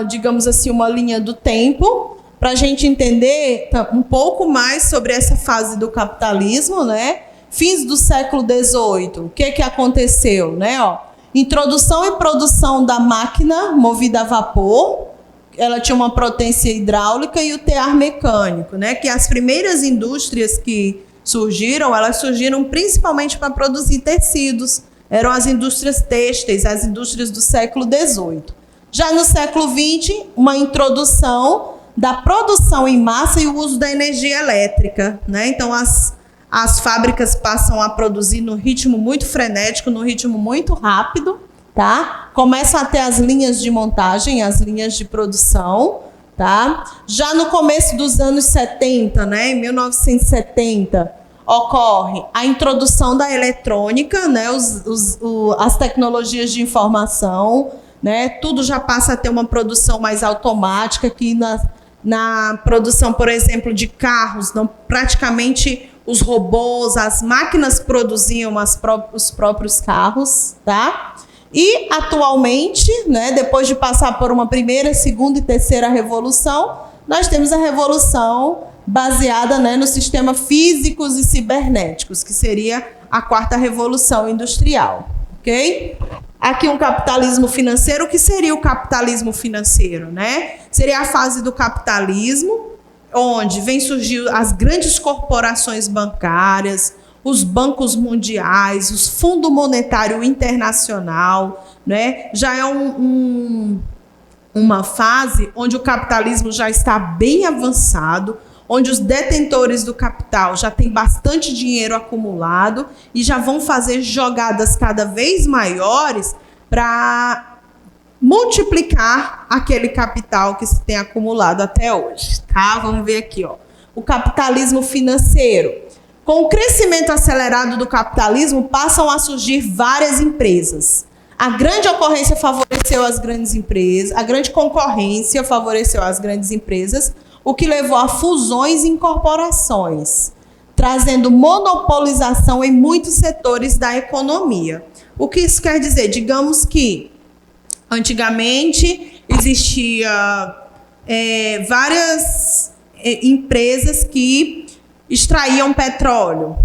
digamos assim, uma linha do tempo, para a gente entender um pouco mais sobre essa fase do capitalismo, né? Fins do século XVIII, o que aconteceu, né? Ó, introdução e produção da máquina movida a vapor. Ela tinha uma potência hidráulica e o tear mecânico, né? Que as primeiras indústrias que surgiram, elas surgiram principalmente para produzir tecidos. Eram as indústrias têxteis, as indústrias do século XVIII. Já no século XX, uma introdução da produção em massa e o uso da energia elétrica, né? Então, as fábricas passam a produzir no ritmo muito frenético, no ritmo muito rápido, tá? Começam a ter as linhas de montagem, as linhas de produção, tá? Já no começo dos anos 70, né, em 1970, ocorre a introdução da eletrônica, né, as tecnologias de informação, né, tudo já passa a ter uma produção mais automática, que na produção, por exemplo, de carros, praticamente os robôs, as máquinas produziam os próprios carros, tá? E, atualmente, né, depois de passar por uma primeira, segunda e terceira revolução, nós temos a revolução baseada, né, no sistema físicos e cibernéticos, que seria a quarta revolução industrial. Ok? Aqui um capitalismo financeiro. O que seria o capitalismo financeiro, né? Seria a fase do capitalismo, onde vem surgir as grandes corporações bancárias, os bancos mundiais, os Fundo Monetário Internacional, né? Já é uma fase onde o capitalismo já está bem avançado, onde os detentores do capital já têm bastante dinheiro acumulado e já vão fazer jogadas cada vez maiores para multiplicar aquele capital que se tem acumulado até hoje, tá? Vamos ver aqui, ó. O capitalismo financeiro. Com o crescimento acelerado do capitalismo, passam a surgir várias empresas. A grande ocorrência favoreceu as grandes empresas, a grande concorrência favoreceu as grandes empresas, o que levou a fusões e incorporações, trazendo monopolização em muitos setores da economia. O que isso quer dizer? Digamos que antigamente existia várias empresas que extraíam petróleo.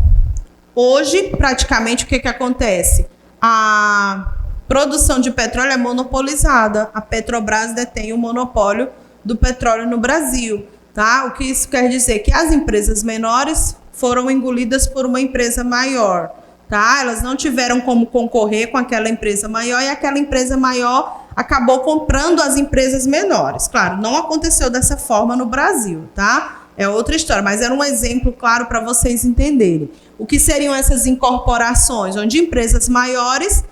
Hoje, praticamente, o que acontece? A produção de petróleo é monopolizada. A Petrobras detém o monopólio do petróleo no Brasil. tá? O que isso quer dizer? Que as empresas menores foram engolidas por uma empresa maior, tá? Elas não tiveram como concorrer com aquela empresa maior e aquela empresa maior acabou comprando as empresas menores. Claro, não aconteceu dessa forma no Brasil, tá? É outra história, mas era um exemplo claro para vocês entenderem. O que seriam essas incorporações? Onde empresas maiores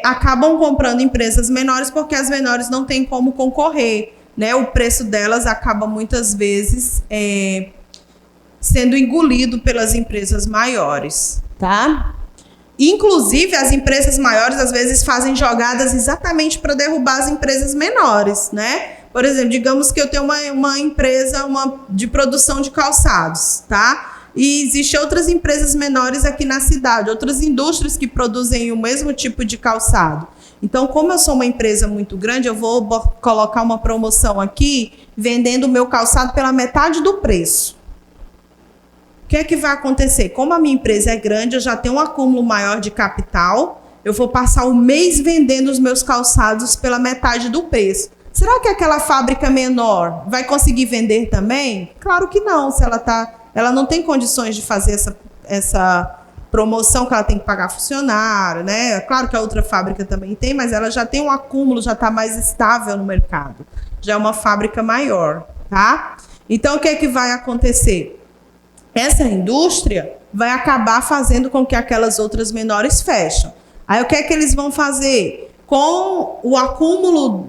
acabam comprando empresas menores porque as menores não têm como concorrer, né? O preço delas acaba muitas vezes sendo engolido pelas empresas maiores, tá? Inclusive, as empresas maiores às vezes fazem jogadas exatamente para derrubar as empresas menores, né? Por exemplo, digamos que eu tenho uma empresa de produção de calçados, tá? E existem outras empresas menores aqui na cidade, outras indústrias que produzem o mesmo tipo de calçado. Então, como eu sou uma empresa muito grande, eu vou colocar uma promoção aqui, vendendo o meu calçado pela metade do preço. O que é que vai acontecer? Como a minha empresa é grande, eu já tenho um acúmulo maior de capital, eu vou passar o mês vendendo os meus calçados pela metade do preço. Será que aquela fábrica menor vai conseguir vender também? Claro que não, se ela não tem condições de fazer essa promoção, que ela tem que pagar funcionário, né? Claro que a outra fábrica também tem, mas ela já tem um acúmulo, já está mais estável no mercado. Já é uma fábrica maior, tá? Então, o que é que vai acontecer? Essa indústria vai acabar fazendo com que aquelas outras menores fechem. Aí, o que é que eles vão fazer? Com o acúmulo,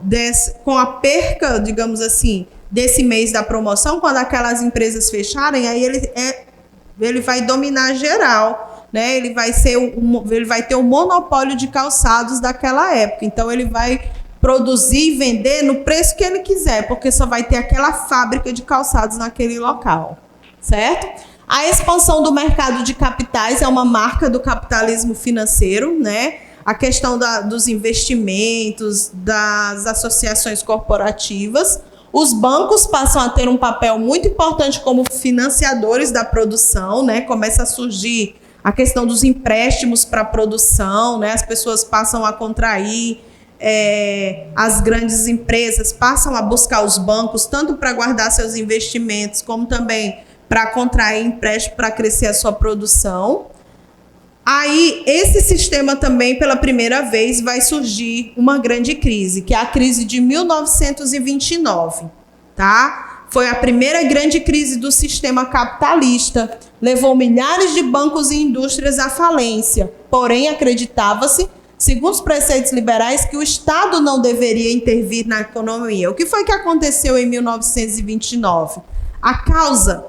com a perca, digamos assim, desse mês da promoção, quando aquelas empresas fecharem, aí ele vai dominar geral, né? Ele vai ter o monopólio de calçados daquela época. Então, ele vai produzir e vender no preço que ele quiser, porque só vai ter aquela fábrica de calçados naquele local, certo? A expansão do mercado de capitais é uma marca do capitalismo financeiro, né? A questão dos investimentos, das associações corporativas. Os bancos passam a ter um papel muito importante como financiadores da produção, né? Começa a surgir a questão dos empréstimos para a produção, né? As pessoas passam a contrair, as grandes empresas passam a buscar os bancos, tanto para guardar seus investimentos, como também para contrair empréstimo para crescer a sua produção. Aí, esse sistema também, pela primeira vez, vai surgir uma grande crise, que é a crise de 1929, tá? Foi a primeira grande crise do sistema capitalista, levou milhares de bancos e indústrias à falência, porém acreditava-se, segundo os preceitos liberais, que o Estado não deveria intervir na economia. O que foi que aconteceu em 1929? A causa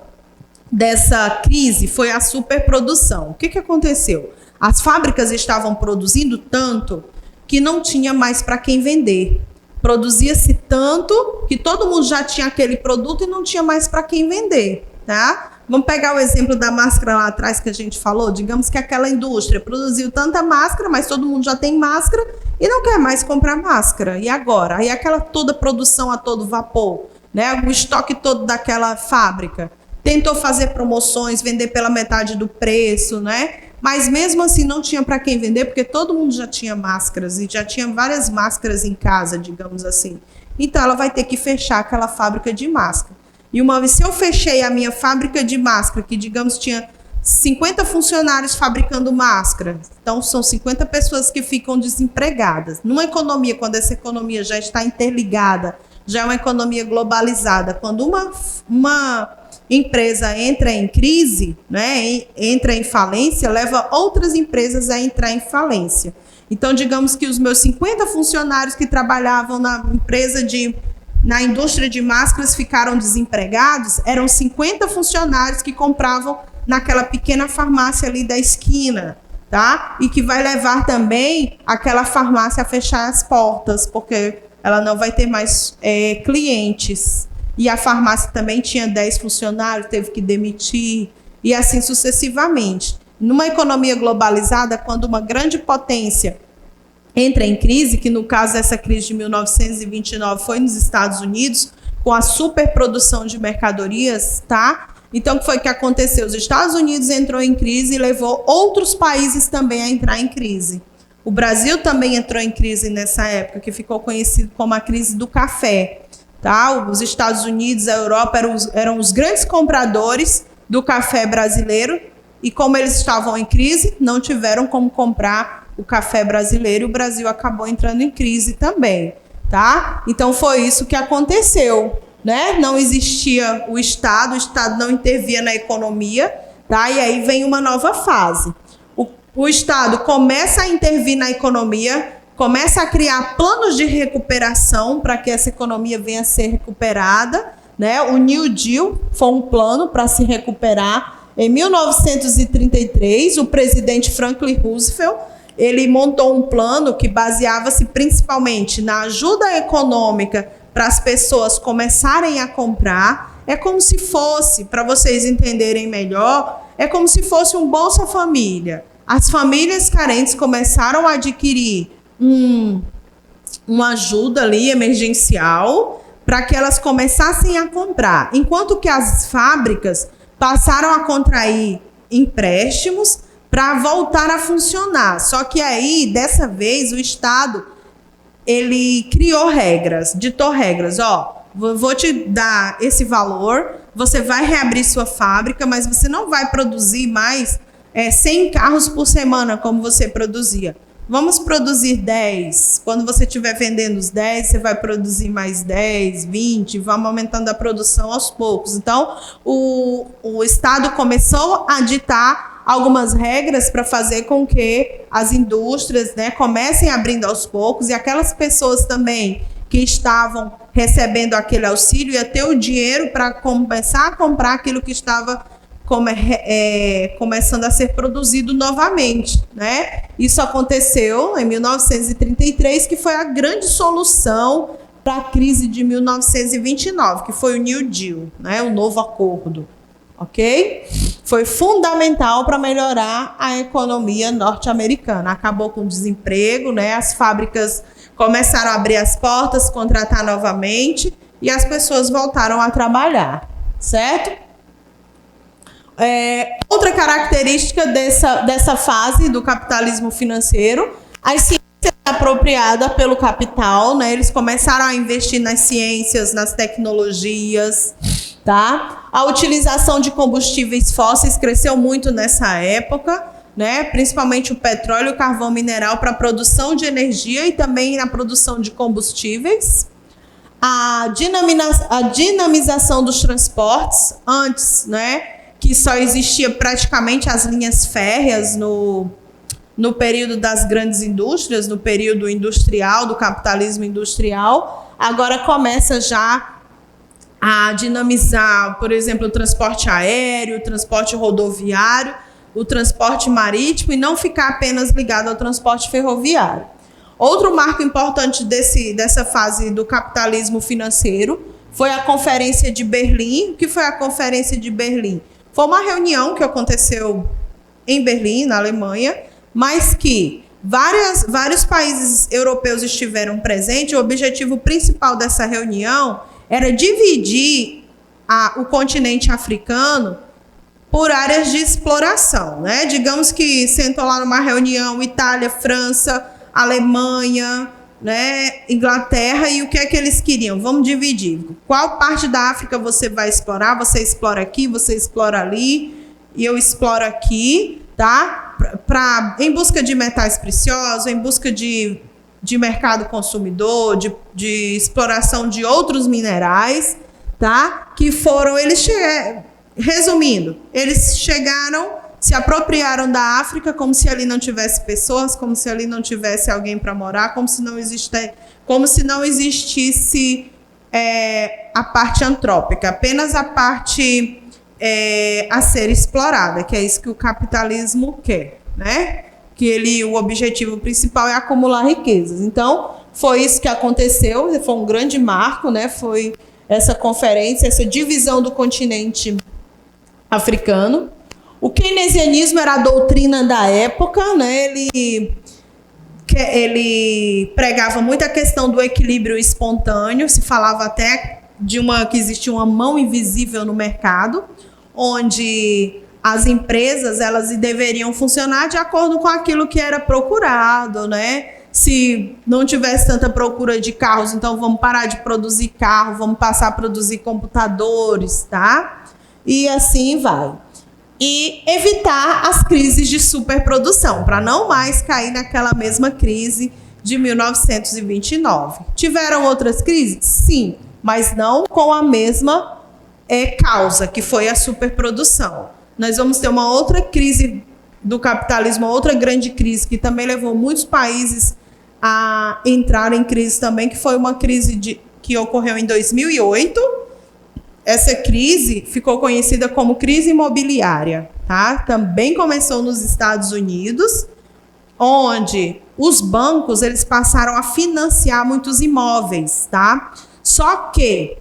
dessa crise foi a superprodução. O que aconteceu? As fábricas estavam produzindo tanto que não tinha mais para quem vender. Produzia-se tanto que todo mundo já tinha aquele produto e não tinha mais para quem vender, tá? Vamos pegar o exemplo da máscara lá atrás que a gente falou. Digamos que aquela indústria produziu tanta máscara, mas todo mundo já tem máscara e não quer mais comprar máscara. E agora? Aí aquela toda produção a todo vapor, né? O estoque todo daquela fábrica. Tentou fazer promoções, vender pela metade do preço, né? Mas mesmo assim não tinha para quem vender, porque todo mundo já tinha máscaras e já tinha várias máscaras em casa, digamos assim. Então ela vai ter que fechar aquela fábrica de máscara. E uma vez, se eu fechei a minha fábrica de máscara, que digamos tinha 50 funcionários fabricando máscara, então são 50 pessoas que ficam desempregadas. Numa economia, quando essa economia já está interligada, já é uma economia globalizada, quando uma empresa entra em crise, né, entra em falência, leva outras empresas a entrar em falência. Então, digamos que os meus 50 funcionários que trabalhavam na indústria de máscaras ficaram desempregados, eram 50 funcionários que compravam naquela pequena farmácia ali da esquina, tá? E que vai levar também aquela farmácia a fechar as portas, porque ela não vai ter mais clientes. E a farmácia também tinha 10 funcionários, teve que demitir, e assim sucessivamente. Numa economia globalizada, quando uma grande potência entra em crise, que no caso dessa crise de 1929 foi nos Estados Unidos, com a superprodução de mercadorias, tá? Então, o que foi que aconteceu? Os Estados Unidos entrou em crise e levou outros países também a entrar em crise. O Brasil também entrou em crise nessa época, que ficou conhecido como a crise do café. tá? Os Estados Unidos, a Europa eram os grandes compradores do café brasileiro e como eles estavam em crise, não tiveram como comprar o café brasileiro e o Brasil acabou entrando em crise também, tá? Então foi isso que aconteceu, né? Não existia o Estado não intervia na economia, tá? E aí vem uma nova fase. O Estado começa a intervir na economia, começa a criar planos de recuperação para que essa economia venha a ser recuperada, né? O New Deal foi um plano para se recuperar. Em 1933, o presidente Franklin Roosevelt, ele montou um plano que baseava-se principalmente na ajuda econômica para as pessoas começarem a comprar. É como se fosse, para vocês entenderem melhor, é como se fosse um Bolsa Família. As famílias carentes começaram a adquirir uma ajuda ali emergencial para que elas começassem a comprar, enquanto que as fábricas passaram a contrair empréstimos para voltar a funcionar. Só que aí, dessa vez, o Estado ele criou regras, ditou regras. Ó, vou te dar esse valor, você vai reabrir sua fábrica, mas você não vai produzir mais 100 carros por semana como você produzia. Vamos produzir 10. Quando você estiver vendendo os 10, você vai produzir mais 10, 20, vamos aumentando a produção aos poucos. Então, o Estado começou a ditar algumas regras para fazer com que as indústrias, né, comecem abrindo aos poucos e aquelas pessoas também que estavam recebendo aquele auxílio ia ter o dinheiro para começar a comprar aquilo que estava começando a ser produzido novamente, né? Isso aconteceu em 1933, que foi a grande solução para a crise de 1929, que foi o New Deal, né? O novo acordo, ok? Foi fundamental para melhorar a economia norte-americana. Acabou com o desemprego, né? As fábricas começaram a abrir as portas, contratar novamente e as pessoas voltaram a trabalhar, certo? Outra característica dessa fase do capitalismo financeiro, as ciências apropriadas pelo capital, né? Eles começaram a investir nas ciências, nas tecnologias, tá? A utilização de combustíveis fósseis cresceu muito nessa época, né? Principalmente o petróleo e o carvão mineral para a produção de energia e também na produção de combustíveis. A dinamização dos transportes, antes, né? Que só existia praticamente as linhas férreas no período das grandes indústrias, no período industrial, do capitalismo industrial. Agora começa já a dinamizar, por exemplo, o transporte aéreo, o transporte rodoviário, o transporte marítimo e não ficar apenas ligado ao transporte ferroviário. Outro marco importante dessa fase do capitalismo financeiro foi a Conferência de Berlim. O que foi a Conferência de Berlim? Foi uma reunião que aconteceu em Berlim, na Alemanha, mas que vários países europeus estiveram presentes. O objetivo principal dessa reunião era dividir o continente africano por áreas de exploração, né? Digamos que sentou lá numa reunião Itália, França, Alemanha, né, Inglaterra, e o que é que eles queriam? Vamos dividir. Qual parte da África você vai explorar? Você explora aqui, você explora ali, e eu exploro aqui, tá? Em busca de metais preciosos, em busca de mercado consumidor, de exploração de outros minerais, tá? Que foram, resumindo, eles chegaram, se apropriaram da África como se ali não tivesse pessoas, como se ali não tivesse alguém para morar, como se não existisse a parte antrópica, apenas a parte a ser explorada, que é isso que o capitalismo quer, né? Que o objetivo principal é acumular riquezas. Então, foi isso que aconteceu, foi um grande marco, né? Foi essa conferência, essa divisão do continente africano. O keynesianismo era a doutrina da época, né? Ele pregava muito a questão do equilíbrio espontâneo, se falava até que existia uma mão invisível no mercado, onde as empresas elas deveriam funcionar de acordo com aquilo que era procurado, né? Se não tivesse tanta procura de carros, então vamos parar de produzir carro, vamos passar a produzir computadores, tá? E assim vai. E evitar as crises de superprodução, para não mais cair naquela mesma crise de 1929. Tiveram outras crises? Sim, mas não com a mesma causa, que foi a superprodução. Nós vamos ter uma outra crise do capitalismo, outra grande crise, que também levou muitos países a entrar em crise também, que foi uma crise que ocorreu em 2008. Essa crise ficou conhecida como crise imobiliária, tá? Também começou nos Estados Unidos, onde os bancos eles passaram a financiar muitos imóveis, tá? Só que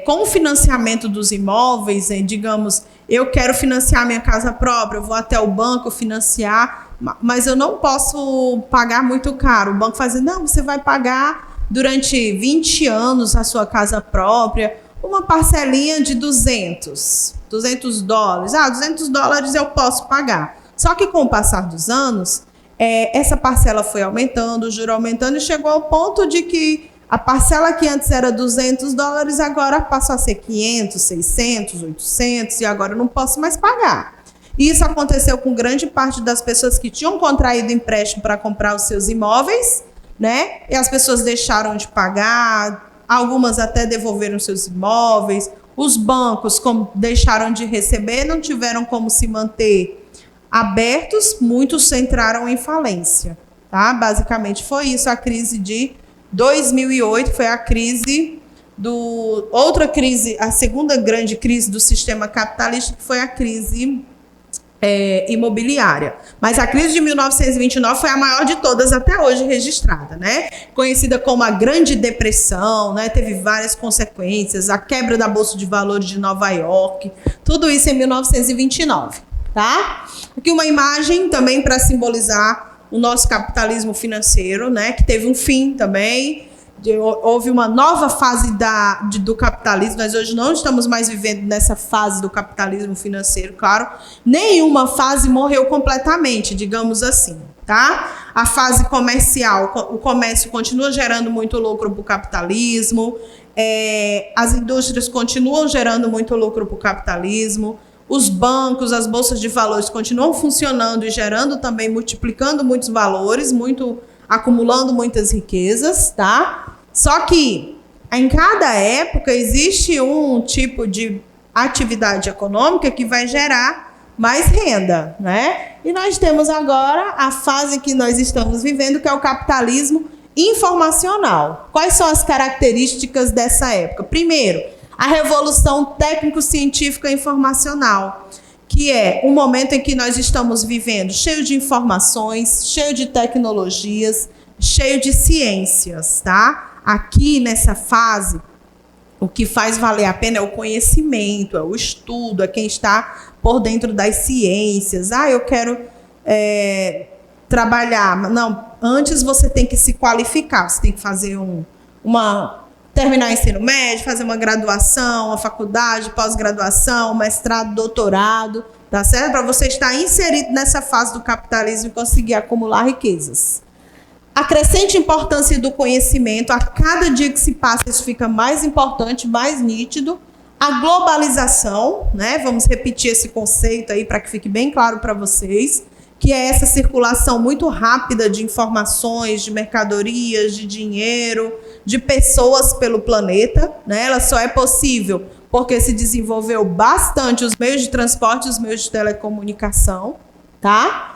com o financiamento dos imóveis, digamos, eu quero financiar minha casa própria, eu vou até o banco financiar, mas eu não posso pagar muito caro. O banco faz, não, você vai pagar durante 20 anos a sua casa própria, uma parcelinha de $200. $200 eu posso pagar. Só que com o passar dos anos, essa parcela foi aumentando, o juro aumentando, e chegou ao ponto de que a parcela que antes era $200, agora passou a ser 500, 600, 800, e agora eu não posso mais pagar. Isso aconteceu com grande parte das pessoas que tinham contraído empréstimo para comprar os seus imóveis, né? E as pessoas deixaram de pagar, algumas até devolveram seus imóveis. Os bancos, como deixaram de receber, não tiveram como se manter abertos, muitos entraram em falência, tá? Basicamente foi isso, a crise de 2008 foi a crise outra crise, a segunda grande crise do sistema capitalista, que foi a crise imobiliária. Mas a crise de 1929 foi a maior de todas até hoje registrada, né? Conhecida como a Grande Depressão, né? Teve várias consequências, a quebra da Bolsa de Valores de Nova York, tudo isso em 1929, tá? Aqui uma imagem também para simbolizar o nosso capitalismo financeiro, né? Que teve um fim também. Houve uma nova fase do capitalismo. Nós hoje não estamos mais vivendo nessa fase do capitalismo financeiro, claro. Nenhuma fase morreu completamente, digamos assim, tá? A fase comercial, o comércio continua gerando muito lucro para o capitalismo, as indústrias continuam gerando muito lucro para o capitalismo, os bancos, as bolsas de valores continuam funcionando e gerando também, multiplicando muitos valores, acumulando muitas riquezas, tá? Só que em cada época existe um tipo de atividade econômica que vai gerar mais renda, né? E nós temos agora a fase que nós estamos vivendo, que é o capitalismo informacional. Quais são as características dessa época? Primeiro, a revolução técnico-científica informacional, que é o momento em que nós estamos vivendo cheio de informações, cheio de tecnologias, cheio de ciências, tá? Aqui nessa fase, o que faz valer a pena é o conhecimento, é o estudo, é quem está por dentro das ciências. Eu quero trabalhar. Não, antes você tem que se qualificar, você tem que fazer terminar o ensino médio, fazer uma graduação, uma faculdade, pós-graduação, mestrado, doutorado, tá certo? Para você estar inserido nessa fase do capitalismo e conseguir acumular riquezas. A crescente importância do conhecimento, a cada dia que se passa, isso fica mais importante, mais nítido. A globalização, né? Vamos repetir esse conceito aí para que fique bem claro para vocês, que é essa circulação muito rápida de informações, de mercadorias, de dinheiro, de pessoas pelo planeta, né? Ela só é possível porque se desenvolveu bastante os meios de transporte, os meios de telecomunicação, tá?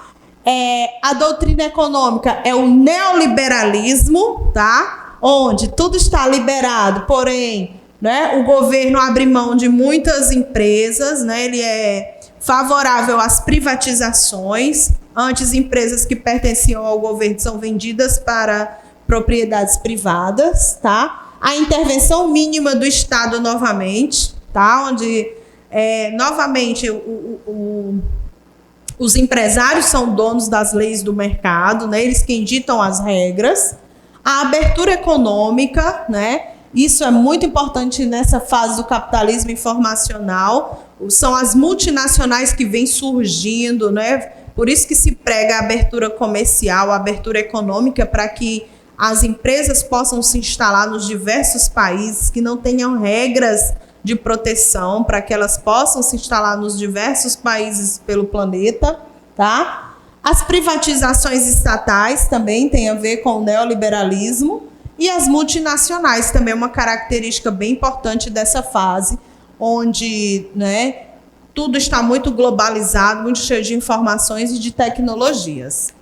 A doutrina econômica é o neoliberalismo, tá? Onde tudo está liberado, porém, né, o governo abre mão de muitas empresas, né? Ele é favorável às privatizações. Antes, empresas que pertenciam ao governo são vendidas para propriedades privadas, tá? A intervenção mínima do Estado novamente, tá? Onde, novamente, os empresários são donos das leis do mercado, né? Eles quem ditam as regras. A abertura econômica, né? Isso é muito importante nessa fase do capitalismo informacional. São as multinacionais que vêm surgindo, né? Por isso que se prega a abertura comercial, a abertura econômica, para que as empresas possam se instalar nos diversos países, que não tenham regras de proteção, para que elas possam se instalar nos diversos países pelo planeta, tá? As privatizações estatais também têm a ver com o neoliberalismo, e as multinacionais também é uma característica bem importante dessa fase, onde, né, tudo está muito globalizado, muito cheio de informações e de tecnologias.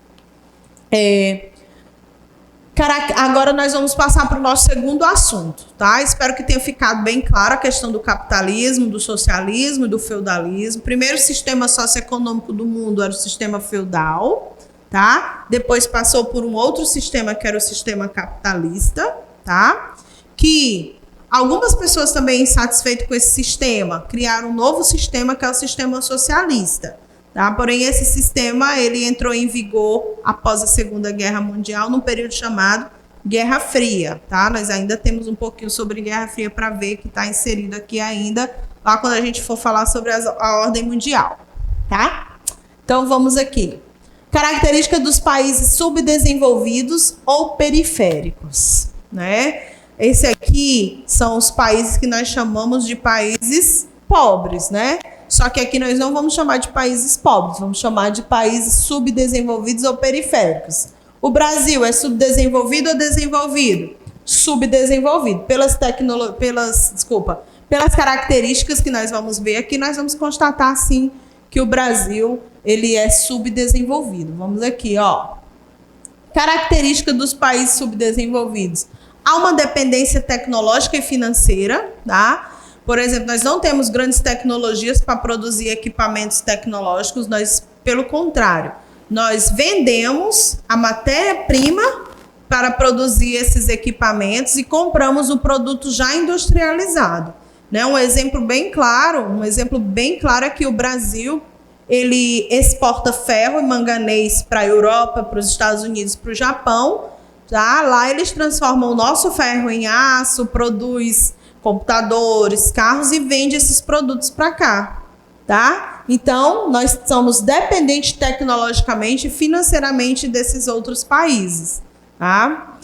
Agora nós vamos passar para o nosso segundo assunto, tá? Espero que tenha ficado bem claro a questão do capitalismo, do socialismo e do feudalismo. O primeiro sistema socioeconômico do mundo era o sistema feudal, tá? Depois passou por um outro sistema, que era o sistema capitalista, tá? Que algumas pessoas também insatisfeitas com esse sistema criaram um novo sistema, que é o sistema socialista. Tá? Porém, esse sistema ele entrou em vigor após a Segunda Guerra Mundial, num período chamado Guerra Fria. Tá? Nós ainda temos um pouquinho sobre Guerra Fria para ver, que está inserido aqui ainda, lá quando a gente for falar sobre a ordem mundial. Tá? Então, vamos aqui. Característica dos países subdesenvolvidos ou periféricos. Né? Esse aqui são os países que nós chamamos de países pobres, né? Só que aqui nós não vamos chamar de países pobres, vamos chamar de países subdesenvolvidos ou periféricos. O Brasil é subdesenvolvido ou desenvolvido? Subdesenvolvido. Pelas características que nós vamos ver aqui, nós vamos constatar, sim, que o Brasil ele é subdesenvolvido. Vamos aqui, ó. Característica dos países subdesenvolvidos. Há uma dependência tecnológica e financeira, tá? Por exemplo, nós não temos grandes tecnologias para produzir equipamentos tecnológicos, pelo contrário, nós vendemos a matéria-prima para produzir esses equipamentos e compramos o produto já industrializado. Né? Um exemplo bem claro é que o Brasil ele exporta ferro e manganês para a Europa, para os Estados Unidos, para o Japão. Tá? Lá eles transformam o nosso ferro em aço, produz computadores, carros e vende esses produtos para cá, tá? Então, nós somos dependentes tecnologicamente e financeiramente desses outros países, tá?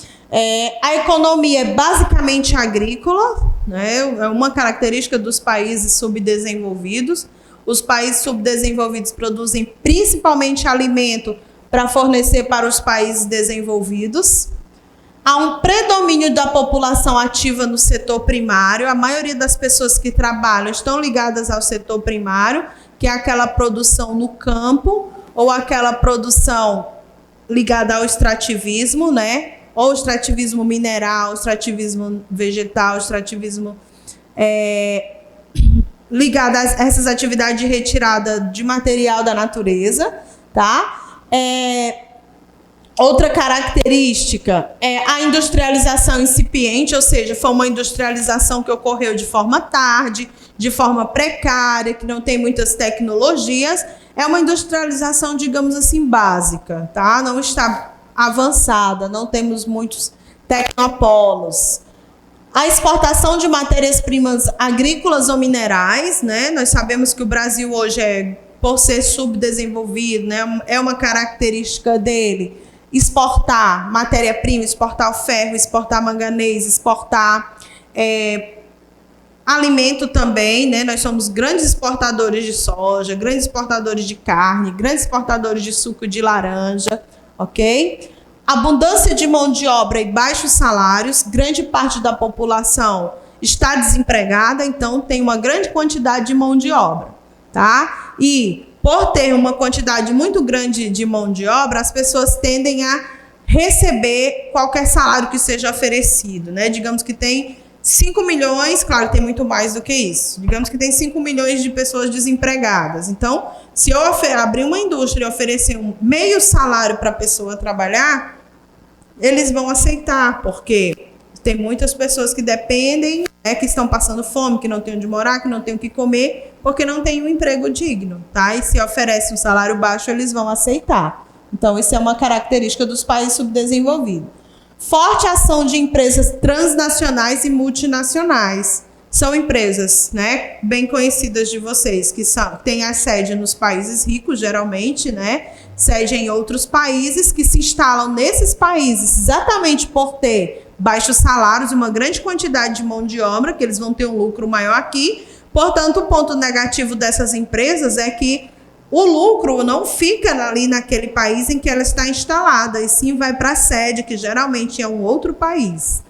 A economia é basicamente agrícola, né? É uma característica dos países subdesenvolvidos. Os países subdesenvolvidos produzem principalmente alimento para fornecer para os países desenvolvidos. Há um predomínio da população ativa no setor primário. A maioria das pessoas que trabalham estão ligadas ao setor primário, que é aquela produção no campo ou aquela produção ligada ao extrativismo, né? Ou extrativismo mineral, extrativismo vegetal, extrativismo ligado a essas atividades de retirada de material da natureza, tá? Outra característica é a industrialização incipiente, ou seja, foi uma industrialização que ocorreu de forma tarde, de forma precária, que não tem muitas tecnologias. É uma industrialização, digamos assim, básica, tá? Não está avançada, não temos muitos tecnopolos. A exportação de matérias-primas agrícolas ou minerais, né? Nós sabemos que o Brasil hoje, por ser subdesenvolvido, né? É uma característica dele exportar matéria-prima, exportar o ferro, exportar manganês, exportar alimento também, né? Nós somos grandes exportadores de soja, grandes exportadores de carne, grandes exportadores de suco de laranja, ok? Abundância de mão de obra e baixos salários, grande parte da população está desempregada, então tem uma grande quantidade de mão de obra, tá? E por ter uma quantidade muito grande de mão de obra, as pessoas tendem a receber qualquer salário que seja oferecido, né? Digamos que tem 5 milhões, claro, tem muito mais do que isso. Digamos que tem 5 milhões de pessoas desempregadas. Então, se eu abrir uma indústria e oferecer meio salário para a pessoa trabalhar, eles vão aceitar, porque tem muitas pessoas que dependem, né, que estão passando fome, que não têm onde morar, que não têm o que comer, porque não têm um emprego digno, tá? E se oferece um salário baixo, eles vão aceitar. Então, isso é uma característica dos países subdesenvolvidos. Forte ação de empresas transnacionais e multinacionais, são empresas, né, bem conhecidas de vocês, que têm a sede nos países ricos, geralmente, né, sede em outros países, que se instalam nesses países exatamente por ter baixos salários e uma grande quantidade de mão de obra, que eles vão ter um lucro maior aqui. Portanto, o ponto negativo dessas empresas é que o lucro não fica ali naquele país em que ela está instalada, e sim vai para a sede, que geralmente é um outro país.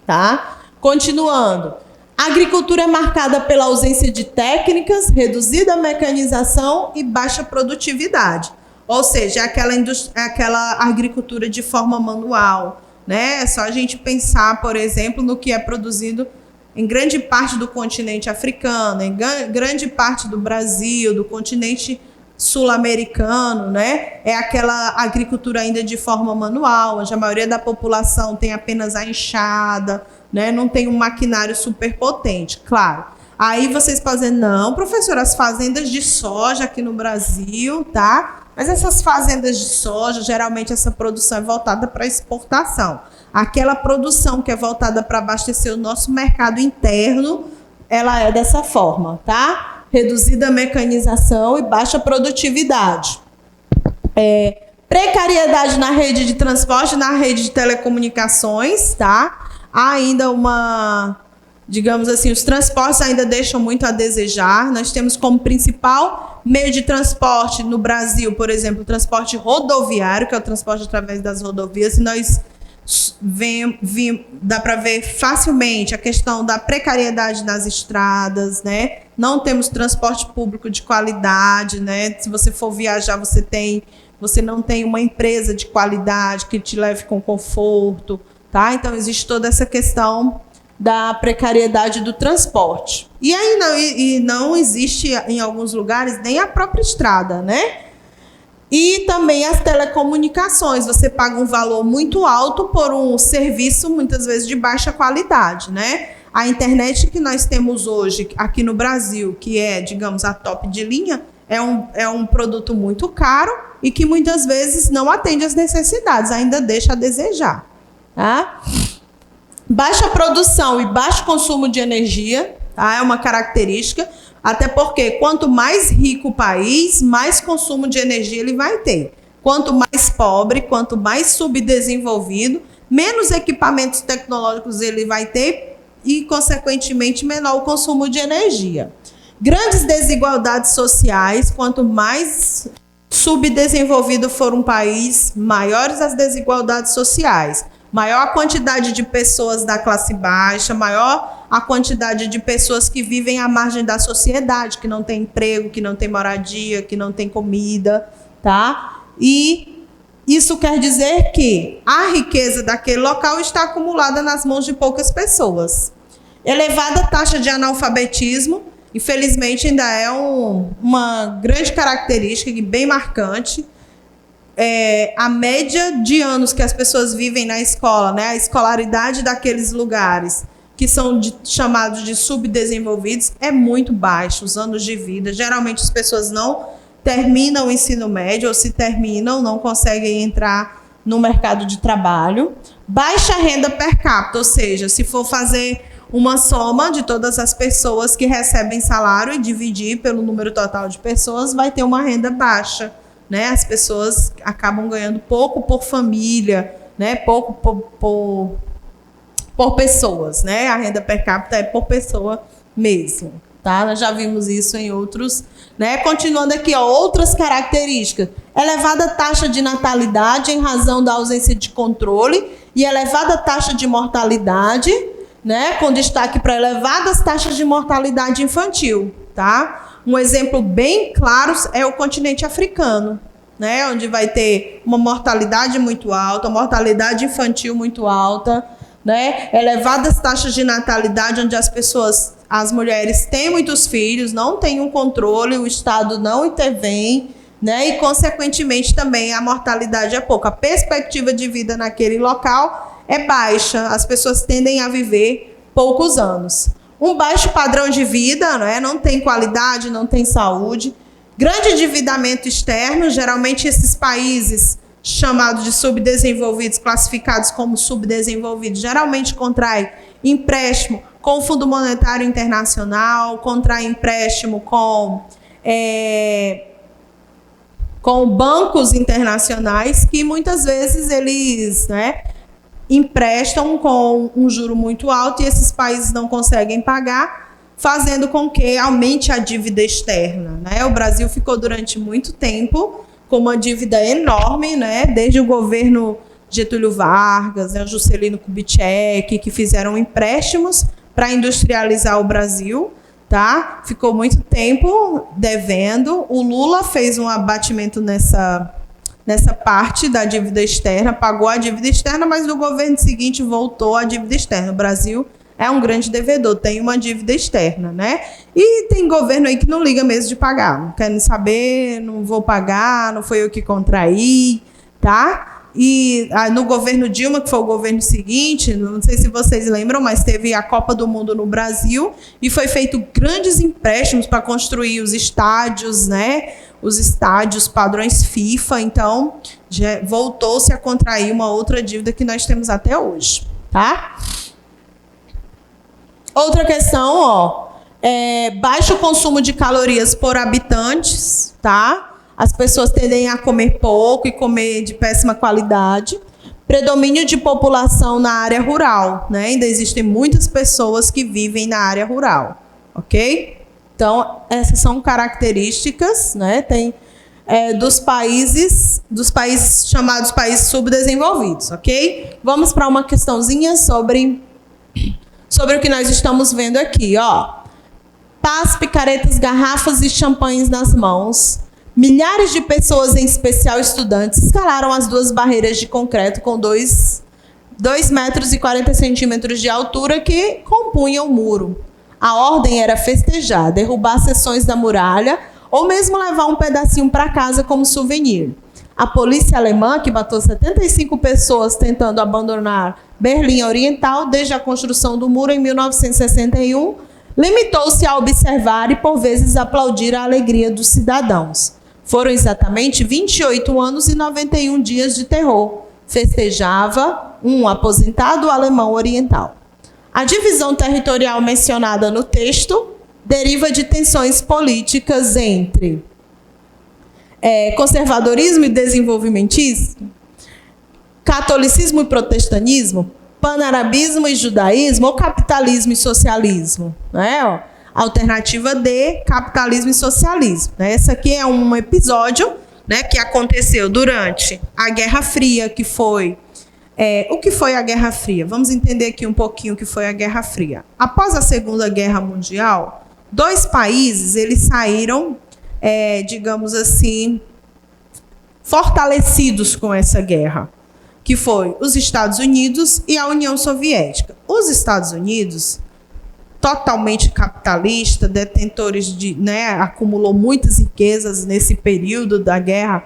Tá? Continuando. A agricultura é marcada pela ausência de técnicas, reduzida mecanização e baixa produtividade. Ou seja, é aquela agricultura de forma manual, né? É só a gente pensar, por exemplo, no que é produzido em grande parte do continente africano, em grande parte do Brasil, do continente sul-americano, né? É aquela agricultura ainda de forma manual, onde a maioria da população tem apenas a enxada, né? Não tem um maquinário super potente, claro. Aí vocês podem dizer, não, professora, as fazendas de soja aqui no Brasil, tá? Mas essas fazendas de soja, geralmente essa produção é voltada para exportação. Aquela produção que é voltada para abastecer o nosso mercado interno, ela é dessa forma, tá? Reduzida mecanização e baixa produtividade. Precariedade na rede de transporte, na rede de telecomunicações, tá? Há ainda digamos assim, os transportes ainda deixam muito a desejar. Nós temos como principal meio de transporte no Brasil, por exemplo, o transporte rodoviário, que é o transporte através das rodovias, e nós dá para ver facilmente a questão da precariedade nas estradas, né? Não temos transporte público de qualidade, né? Se você for viajar, você não tem uma empresa de qualidade que te leve com conforto, tá? Então existe toda essa questão da precariedade do transporte. E aí não existe em alguns lugares nem a própria estrada, né? E também as telecomunicações. Você paga um valor muito alto por um serviço, muitas vezes, de baixa qualidade, né? A internet que nós temos hoje aqui no Brasil, que é, digamos, a top de linha, é um produto muito caro e que muitas vezes não atende às necessidades, ainda deixa a desejar, tá? Baixa produção e baixo consumo de energia, tá? É uma característica. Até porque quanto mais rico o país, mais consumo de energia ele vai ter. Quanto mais pobre, quanto mais subdesenvolvido, menos equipamentos tecnológicos ele vai ter e, consequentemente, menor o consumo de energia. Grandes desigualdades sociais, quanto mais subdesenvolvido for um país, maiores as desigualdades sociais. Maior a quantidade de pessoas da classe baixa, maior a quantidade de pessoas que vivem à margem da sociedade, que não tem emprego, que não tem moradia, que não tem comida, tá? E isso quer dizer que a riqueza daquele local está acumulada nas mãos de poucas pessoas. Elevada taxa de analfabetismo, infelizmente ainda é uma grande característica e bem marcante. A média de anos que as pessoas vivem na escola, né? A escolaridade daqueles lugares que são chamados de subdesenvolvidos é muito baixa, os anos de vida. Geralmente as pessoas não terminam o ensino médio, ou se terminam, não conseguem entrar no mercado de trabalho. Baixa renda per capita, ou seja, se for fazer uma soma de todas as pessoas que recebem salário e dividir pelo número total de pessoas, vai ter uma renda baixa. Né? As pessoas acabam ganhando pouco por família, né? Pouco por pessoas, né? A renda per capita é por pessoa mesmo, tá? Nós já vimos isso em outros, né? Continuando aqui, ó, outras características. Elevada taxa de natalidade em razão da ausência de controle e elevada taxa de mortalidade, né? Com destaque para elevadas taxas de mortalidade infantil, tá? Um exemplo bem claro é o continente africano, né? Onde vai ter uma mortalidade muito alta, uma mortalidade infantil muito alta, né? Elevadas taxas de natalidade, onde as mulheres têm muitos filhos, não têm um controle, o Estado não intervém, né? E, consequentemente, também a mortalidade é pouca. A perspectiva de vida naquele local é baixa, as pessoas tendem a viver poucos anos. Um baixo padrão de vida, né? Não tem qualidade, não tem saúde. Grande endividamento externo, geralmente esses países chamados de subdesenvolvidos, classificados como subdesenvolvidos, geralmente contraem empréstimo com o Fundo Monetário Internacional, contrai empréstimo com bancos internacionais que muitas vezes eles, né, emprestam com um juro muito alto e esses países não conseguem pagar, fazendo com que aumente a dívida externa, né? O Brasil ficou durante muito tempo com uma dívida enorme, né, desde o governo Getúlio Vargas, né, o Juscelino Kubitschek, que fizeram empréstimos para industrializar o Brasil, tá? Ficou muito tempo devendo. O Lula fez um abatimento nessa parte da dívida externa, pagou a dívida externa, mas no governo seguinte voltou a dívida externa. O Brasil é um grande devedor, tem uma dívida externa, né? E tem governo aí que não liga mesmo de pagar, não quer saber, não vou pagar, não foi eu que contraí, tá? E no governo Dilma, que foi o governo seguinte, não sei se vocês lembram, mas teve a Copa do Mundo no Brasil e foi feito grandes empréstimos para construir os estádios, né? Os estádios padrões FIFA, então voltou-se a contrair uma outra dívida que nós temos até hoje, tá? Outra questão, baixo consumo de calorias por habitantes, tá? As pessoas tendem a comer pouco e comer de péssima qualidade. Predomínio de população na área rural, né? Ainda existem muitas pessoas que vivem na área rural, ok? Então, essas são características, né? Tem dos países chamados países subdesenvolvidos, ok? Vamos para uma questãozinha sobre o que nós estamos vendo aqui, ó. Pás, picaretas, garrafas e champanhes nas mãos. Milhares de pessoas, em especial estudantes, escalaram as duas barreiras de concreto com 2 metros e 40 centímetros de altura que compunham o muro. A ordem era festejar, derrubar seções da muralha ou mesmo levar um pedacinho para casa como souvenir. A polícia alemã, que matou 75 pessoas tentando abandonar Berlim Oriental desde a construção do muro em 1961, limitou-se a observar e, por vezes, aplaudir a alegria dos cidadãos. Foram exatamente 28 anos e 91 dias de terror. Festejava um aposentado alemão oriental. A divisão territorial mencionada no texto deriva de tensões políticas entre conservadorismo e desenvolvimentismo, catolicismo e protestantismo, panarabismo e judaísmo ou capitalismo e socialismo, né? Alternativa D, capitalismo e socialismo, né? Esse aqui é um episódio, né, que aconteceu durante a Guerra Fria, que foi... o que foi a Guerra Fria? Vamos entender aqui um pouquinho o que foi a Guerra Fria. Após a Segunda Guerra Mundial, 2 países eles saíram, digamos assim, fortalecidos com essa guerra, que foi os Estados Unidos e a União Soviética. Os Estados Unidos, totalmente capitalista, detentores de, né, acumulou muitas riquezas nesse período da guerra,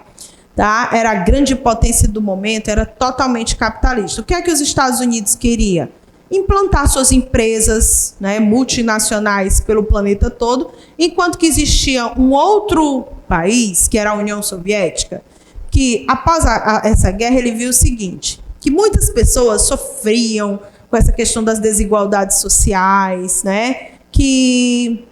tá? Era a grande potência do momento, era totalmente capitalista. O que é que os Estados Unidos queria? Implantar suas empresas, né, multinacionais pelo planeta todo, enquanto que existia um outro país, que era a União Soviética, que após essa guerra ele viu o seguinte, que muitas pessoas sofriam com essa questão das desigualdades sociais, né, que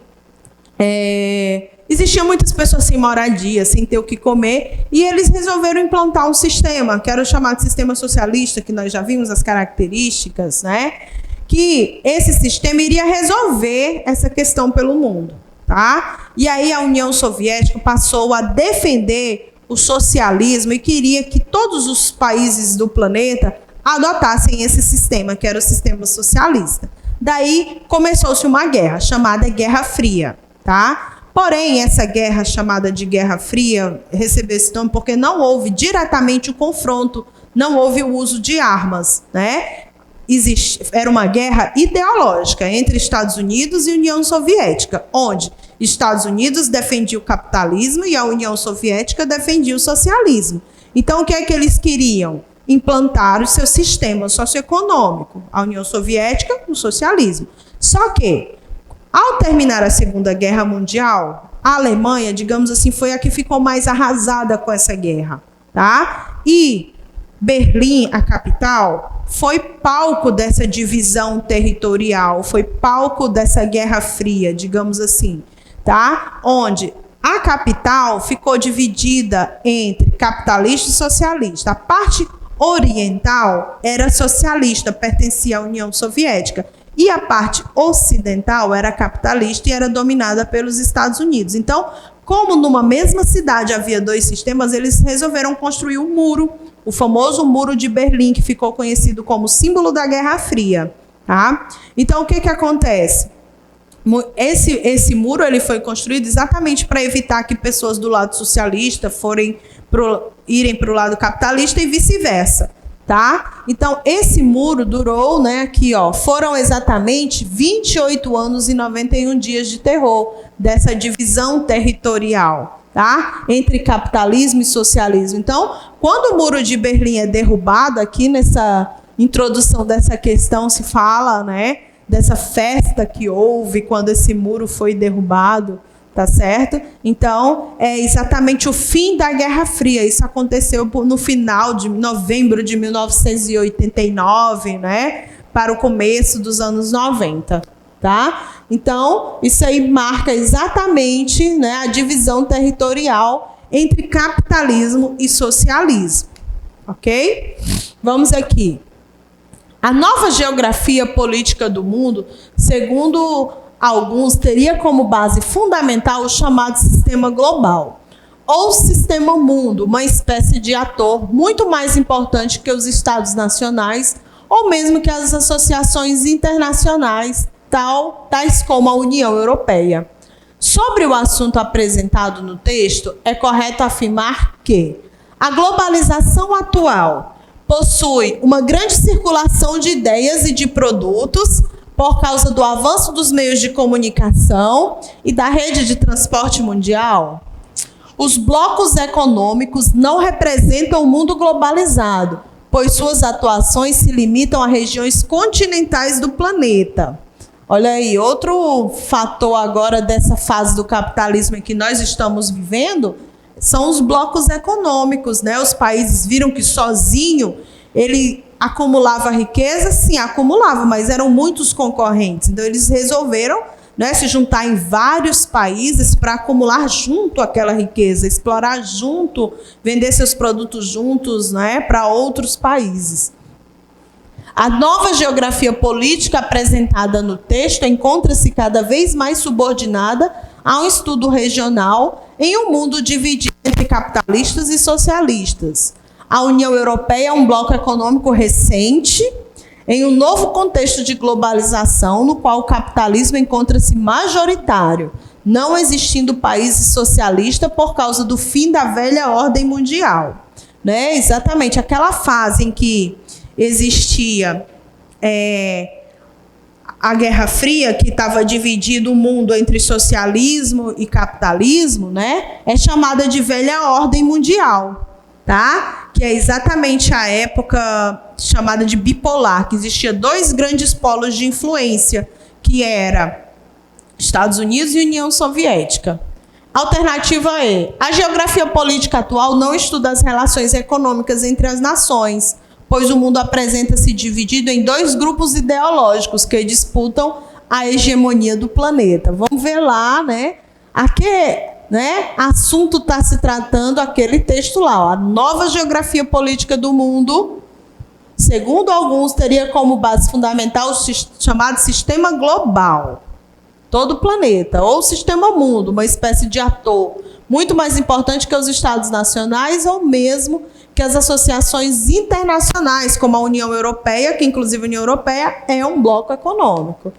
existiam muitas pessoas sem moradia, sem ter o que comer, e eles resolveram implantar um sistema, que era o chamado sistema socialista, que nós já vimos as características, né? Que esse sistema iria resolver essa questão pelo mundo, tá? E aí a União Soviética passou a defender o socialismo e queria que todos os países do planeta adotassem esse sistema, que era o sistema socialista. Daí começou-se uma guerra, chamada Guerra Fria, tá? Porém, essa guerra chamada de Guerra Fria recebeu esse nome porque não houve diretamente o confronto, não houve o uso de armas, né? Era uma guerra ideológica entre Estados Unidos e União Soviética, onde Estados Unidos defendia o capitalismo e a União Soviética defendia o socialismo. Então, o que é que eles queriam? Implantar o seu sistema socioeconômico. A União Soviética, o socialismo. Só que, ao terminar a Segunda Guerra Mundial, a Alemanha, digamos assim, foi a que ficou mais arrasada com essa guerra, tá? E Berlim, a capital, foi palco dessa divisão territorial, foi palco dessa Guerra Fria, digamos assim, tá? Onde a capital ficou dividida entre capitalista e socialista. A parte oriental era socialista, pertencia à União Soviética. E a parte ocidental era capitalista e era dominada pelos Estados Unidos. Então, como numa mesma cidade havia dois sistemas, eles resolveram construir um muro, o famoso Muro de Berlim, que ficou conhecido como símbolo da Guerra Fria. Tá? Então, o que acontece? Esse muro ele foi construído exatamente para evitar que pessoas do lado socialista irem para o lado capitalista e vice-versa. Tá? Então, esse muro durou, né, aqui, ó, foram exatamente 28 anos e 91 dias de terror, dessa divisão territorial, tá? Entre capitalismo e socialismo. Então, quando o Muro de Berlim é derrubado, aqui nessa introdução dessa questão se fala, né, dessa festa que houve quando esse muro foi derrubado, tá certo? Então, é exatamente o fim da Guerra Fria. Isso aconteceu no final de novembro de 1989, né? Para o começo dos anos 90, tá? Então, isso aí marca exatamente, né, a divisão territorial entre capitalismo e socialismo, ok? Vamos aqui. A nova geografia política do mundo, segundo alguns, teria como base fundamental o chamado sistema global, ou sistema mundo, uma espécie de ator muito mais importante que os estados nacionais, ou mesmo que as associações internacionais, tais como a União Europeia. Sobre o assunto apresentado no texto, é correto afirmar que a globalização atual possui uma grande circulação de ideias e de produtos por causa do avanço dos meios de comunicação e da rede de transporte mundial. Os blocos econômicos não representam o mundo globalizado, pois suas atuações se limitam a regiões continentais do planeta. Olha aí, outro fator agora dessa fase do capitalismo em que nós estamos vivendo são os blocos econômicos, né? Os países viram que sozinho ele acumulava riqueza, sim, acumulava, mas eram muitos concorrentes. Então, eles resolveram, né, se juntar em vários países para acumular junto aquela riqueza, explorar junto, vender seus produtos juntos, né, para outros países. A nova geografia política apresentada no texto encontra-se cada vez mais subordinada a um estudo regional em um mundo dividido entre capitalistas e socialistas. A União Europeia é um bloco econômico recente em um novo contexto de globalização no qual o capitalismo encontra-se majoritário, não existindo países socialistas por causa do fim da velha ordem mundial. Né? Exatamente, aquela fase em que existia a Guerra Fria, que estava dividido o mundo entre socialismo e capitalismo, né? É chamada de velha ordem mundial, tá? Que é exatamente a época chamada de bipolar, que existia dois grandes polos de influência, que era Estados Unidos e União Soviética. A alternativa é: a geografia política atual não estuda as relações econômicas entre as nações, pois o mundo apresenta-se dividido em dois grupos ideológicos que disputam a hegemonia do planeta. Vamos ver lá, né? A que, né, assunto está se tratando aquele texto lá, ó, a nova geografia política do mundo, segundo alguns, teria como base fundamental o chamado sistema global, todo o planeta, ou sistema mundo, uma espécie de ator muito mais importante que os estados nacionais, ou mesmo que as associações internacionais, como a União Europeia, que inclusive a União Europeia é um bloco econômico.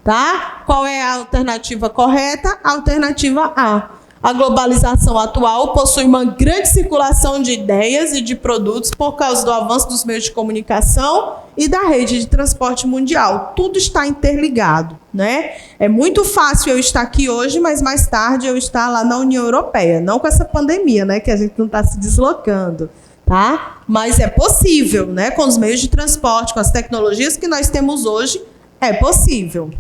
Tá? Qual é a alternativa correta? A alternativa A. A globalização atual possui uma grande circulação de ideias e de produtos por causa do avanço dos meios de comunicação e da rede de transporte mundial. Tudo está interligado, né? É muito fácil eu estar aqui hoje, mas mais tarde eu estar lá na União Europeia. Não com essa pandemia, né? Que a gente não está se deslocando. Tá? Mas é possível, né? Com os meios de transporte, com as tecnologias que nós temos hoje, é possível.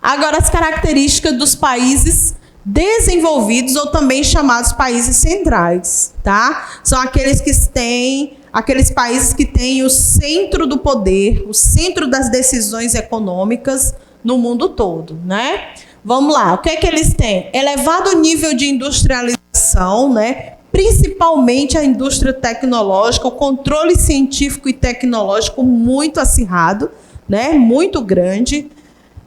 Agora, as características dos países desenvolvidos ou também chamados países centrais, tá? São aqueles países que têm o centro do poder, o centro das decisões econômicas no mundo todo, né? Vamos lá, o que é que eles têm? Elevado nível de industrialização, né? Principalmente a indústria tecnológica, o controle científico e tecnológico muito acirrado, né? Muito grande.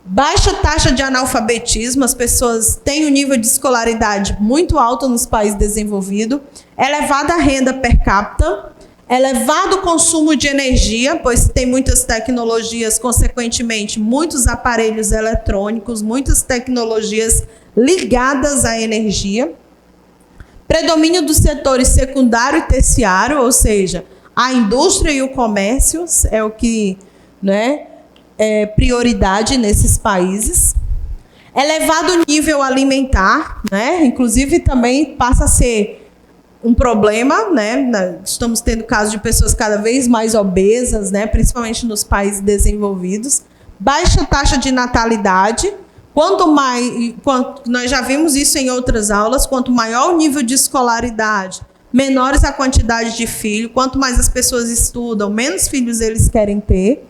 Baixa taxa de analfabetismo, as pessoas têm um nível de escolaridade muito alto nos países desenvolvidos. Elevada renda per capita. Elevado consumo de energia, pois tem muitas tecnologias, consequentemente, muitos aparelhos eletrônicos, muitas tecnologias ligadas à energia. Predomínio dos setores secundário e terciário, ou seja, a indústria e o comércio é o que, né, é prioridade nesses países. Elevado nível alimentar, né, inclusive também passa a ser um problema, né? Estamos tendo casos de pessoas cada vez mais obesas, né? Principalmente nos países desenvolvidos. Baixa taxa de natalidade. Nós já vimos isso em outras aulas, quanto maior o nível de escolaridade, menores a quantidade de filhos. Quanto mais as pessoas estudam, menos filhos eles querem ter.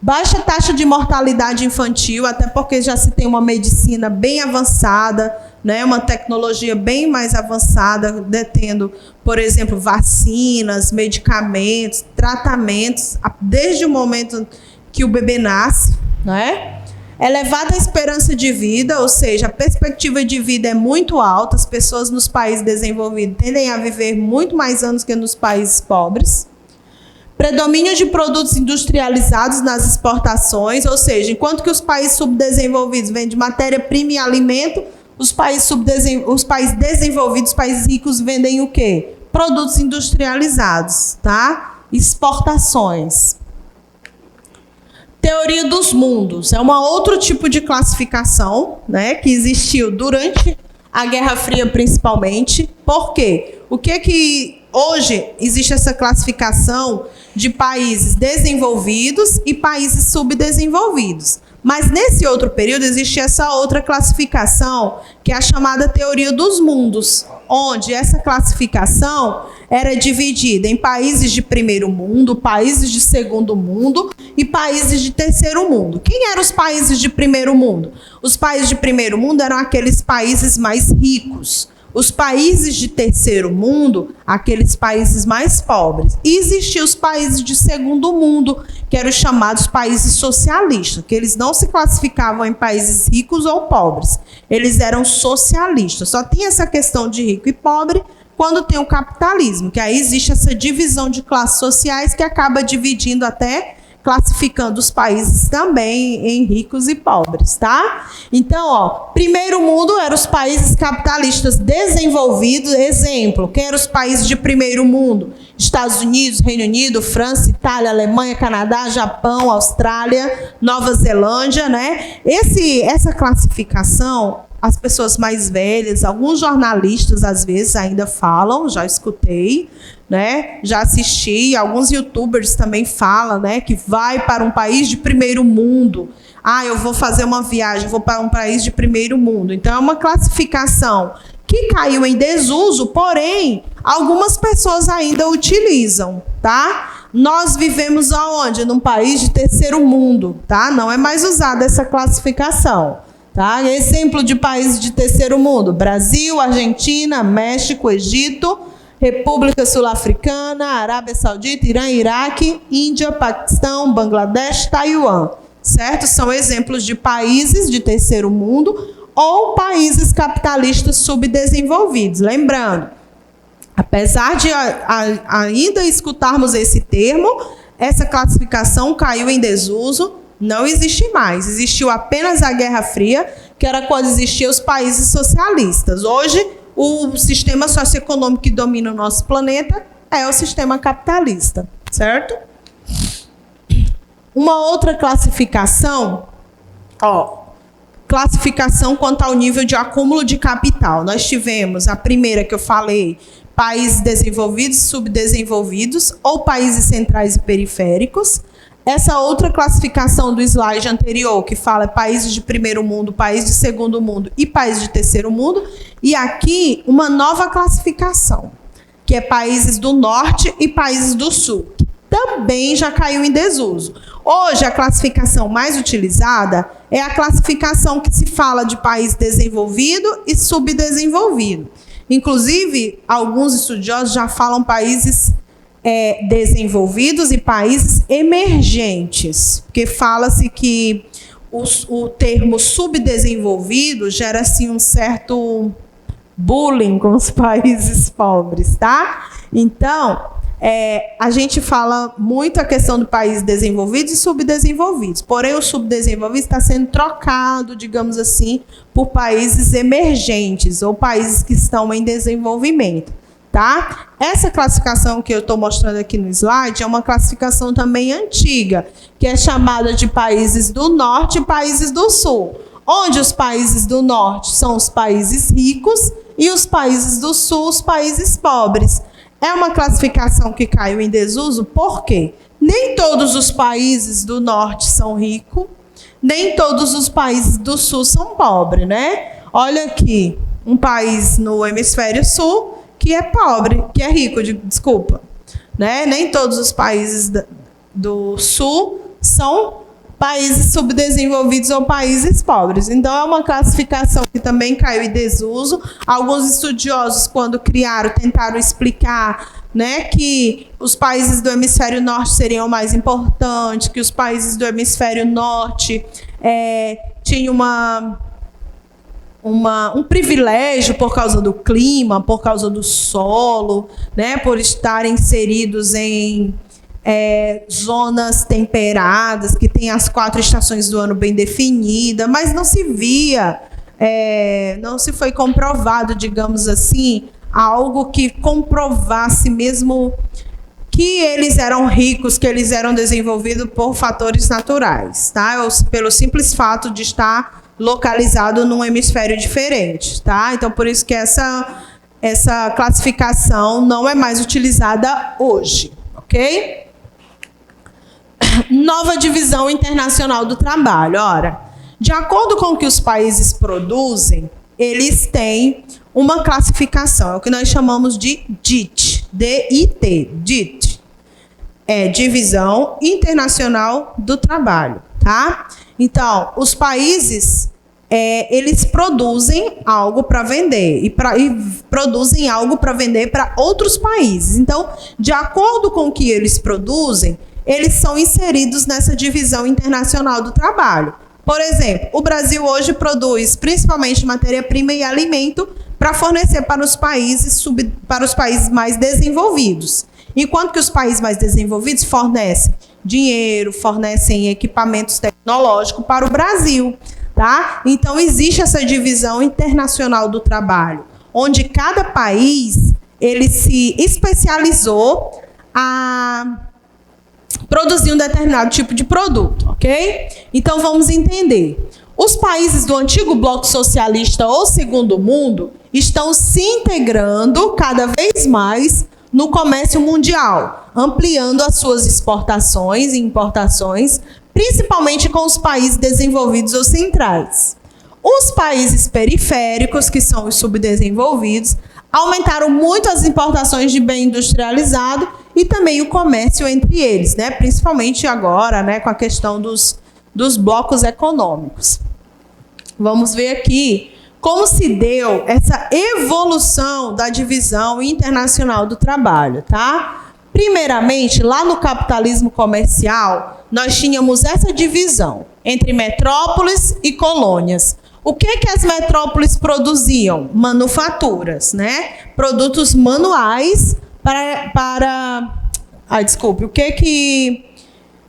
Baixa taxa de mortalidade infantil, até porque já se tem uma medicina bem avançada, né, uma tecnologia bem mais avançada, detendo, por exemplo, vacinas, medicamentos, tratamentos, desde o momento que o bebê nasce, né? Elevada esperança de vida, ou seja, a perspectiva de vida é muito alta, as pessoas nos países desenvolvidos tendem a viver muito mais anos que nos países pobres. Predomínio de produtos industrializados nas exportações, ou seja, enquanto que os países subdesenvolvidos vendem matéria-prima e alimento, os países desenvolvidos, os países ricos, vendem o quê? Produtos industrializados, tá? Exportações. Teoria dos mundos. É um outro tipo de classificação, né, que existiu durante a Guerra Fria, principalmente. Por quê? O que hoje existe essa classificação de países desenvolvidos e países subdesenvolvidos. Mas nesse outro período existe essa outra classificação, que é a chamada teoria dos mundos, onde essa classificação era dividida em países de primeiro mundo, países de segundo mundo e países de terceiro mundo. Quem eram os países de primeiro mundo? Os países de primeiro mundo eram aqueles países mais ricos. Os países de terceiro mundo, aqueles países mais pobres. E existiam os países de segundo mundo, que eram os chamados países socialistas, que eles não se classificavam em países ricos ou pobres. Eles eram socialistas. Só tem essa questão de rico e pobre quando tem o capitalismo, que aí existe essa divisão de classes sociais que acaba dividindo até classificando os países também em ricos e pobres, tá? Então, ó, primeiro mundo eram os países capitalistas desenvolvidos. Exemplo, quem eram os países de primeiro mundo? Estados Unidos, Reino Unido, França, Itália, Alemanha, Canadá, Japão, Austrália, Nova Zelândia, né? Essa classificação, as pessoas mais velhas, alguns jornalistas às vezes ainda falam, já escutei, né? Já assisti, alguns youtubers também falam, né, que vai para um país de primeiro mundo. Ah, eu vou fazer uma viagem, vou para um país de primeiro mundo. Então, é uma classificação que caiu em desuso, porém, algumas pessoas ainda utilizam, tá? Nós vivemos aonde? Num país de terceiro mundo, tá? Não é mais usada essa classificação. Tá? Exemplo de países de terceiro mundo: Brasil, Argentina, México, Egito, República Sul-Africana, Arábia Saudita, Irã, Iraque, Índia, Paquistão, Bangladesh, Taiwan. Certo? São exemplos de países de terceiro mundo ou países capitalistas subdesenvolvidos. Lembrando, apesar de ainda escutarmos esse termo, essa classificação caiu em desuso. Não existe mais. Existiu apenas a Guerra Fria, que era quando existiam os países socialistas. Hoje, o sistema socioeconômico que domina o nosso planeta é o sistema capitalista, certo? Uma outra classificação, classificação quanto ao nível de acúmulo de capital. Nós tivemos a primeira que eu falei, países desenvolvidos e subdesenvolvidos, ou países centrais e periféricos. essa outra classificação do slide anterior, que fala países de primeiro mundo, países de segundo mundo e países de terceiro mundo, e aqui uma nova classificação, que é países do norte e países do sul, que também já caiu em desuso. Hoje, a classificação mais utilizada é a classificação que se fala de país desenvolvido e subdesenvolvido. Inclusive, alguns estudiosos já falam países desenvolvidos e países emergentes, porque fala-se que o termo subdesenvolvido gera assim, um certo bullying com os países pobres, tá? Então, a gente fala muito a questão do país desenvolvidos e subdesenvolvidos, porém o subdesenvolvido está sendo trocado, digamos assim, por países emergentes ou países que estão em desenvolvimento. Tá? Essa classificação que eu estou mostrando aqui no slide é uma classificação também antiga, que é chamada de países do norte e países do sul, onde os países do norte são os países ricos e os países do sul os países pobres. É uma classificação que caiu em desuso, por quê? Nem todos os países do norte são ricos, nem todos os países do sul são pobres, né? Olha aqui, um país no hemisfério sul que é pobre, que é rico, desculpa. Né? Nem todos os países do sul são países subdesenvolvidos ou países pobres. Então, é uma classificação que também caiu em desuso. Alguns estudiosos, quando criaram, tentaram explicar, né, que os países do hemisfério norte seriam mais importantes, que os países do hemisfério norte tinham um privilégio por causa do clima, por causa do solo, né, por estarem inseridos em zonas temperadas, que tem as 4 estações do ano bem definidas, mas não se via, não se foi comprovado, digamos assim, algo que comprovasse mesmo que eles eram ricos, que eles eram desenvolvidos por fatores naturais, tá? Ou pelo simples fato de estar localizado num hemisfério diferente, tá? Então, por isso que essa classificação não é mais utilizada hoje, ok? Nova divisão internacional do trabalho. Ora, de acordo com o que os países produzem, eles têm uma classificação, é o que nós chamamos de DIT, D-I-T, DIT. É Divisão Internacional do Trabalho, tá? Então, os países, eles produzem algo para vender e produzem algo para vender para outros países. Então, de acordo com o que eles produzem, eles são inseridos nessa divisão internacional do trabalho. Por exemplo, o Brasil hoje produz principalmente matéria-prima e alimento para fornecer para os países mais desenvolvidos. Enquanto que os países mais desenvolvidos fornecem dinheiro, fornecem equipamentos tecnológicos para o Brasil, tá? Então, existe essa divisão internacional do trabalho, onde cada país ele se especializou a produzir um determinado tipo de produto, ok? Então, vamos entender. Os países do antigo bloco socialista ou segundo mundo estão se integrando cada vez mais no comércio mundial, ampliando as suas exportações e importações, principalmente com os países desenvolvidos ou centrais. Os países periféricos, que são os subdesenvolvidos, aumentaram muito as importações de bem industrializado e também o comércio entre eles, né? Principalmente agora, né, com a questão dos blocos econômicos. Vamos ver aqui como se deu essa evolução da divisão internacional do trabalho, tá? Primeiramente, lá no capitalismo comercial, nós tínhamos essa divisão entre metrópoles e colônias. O que as metrópoles produziam? Manufaturas, né? Produtos manuais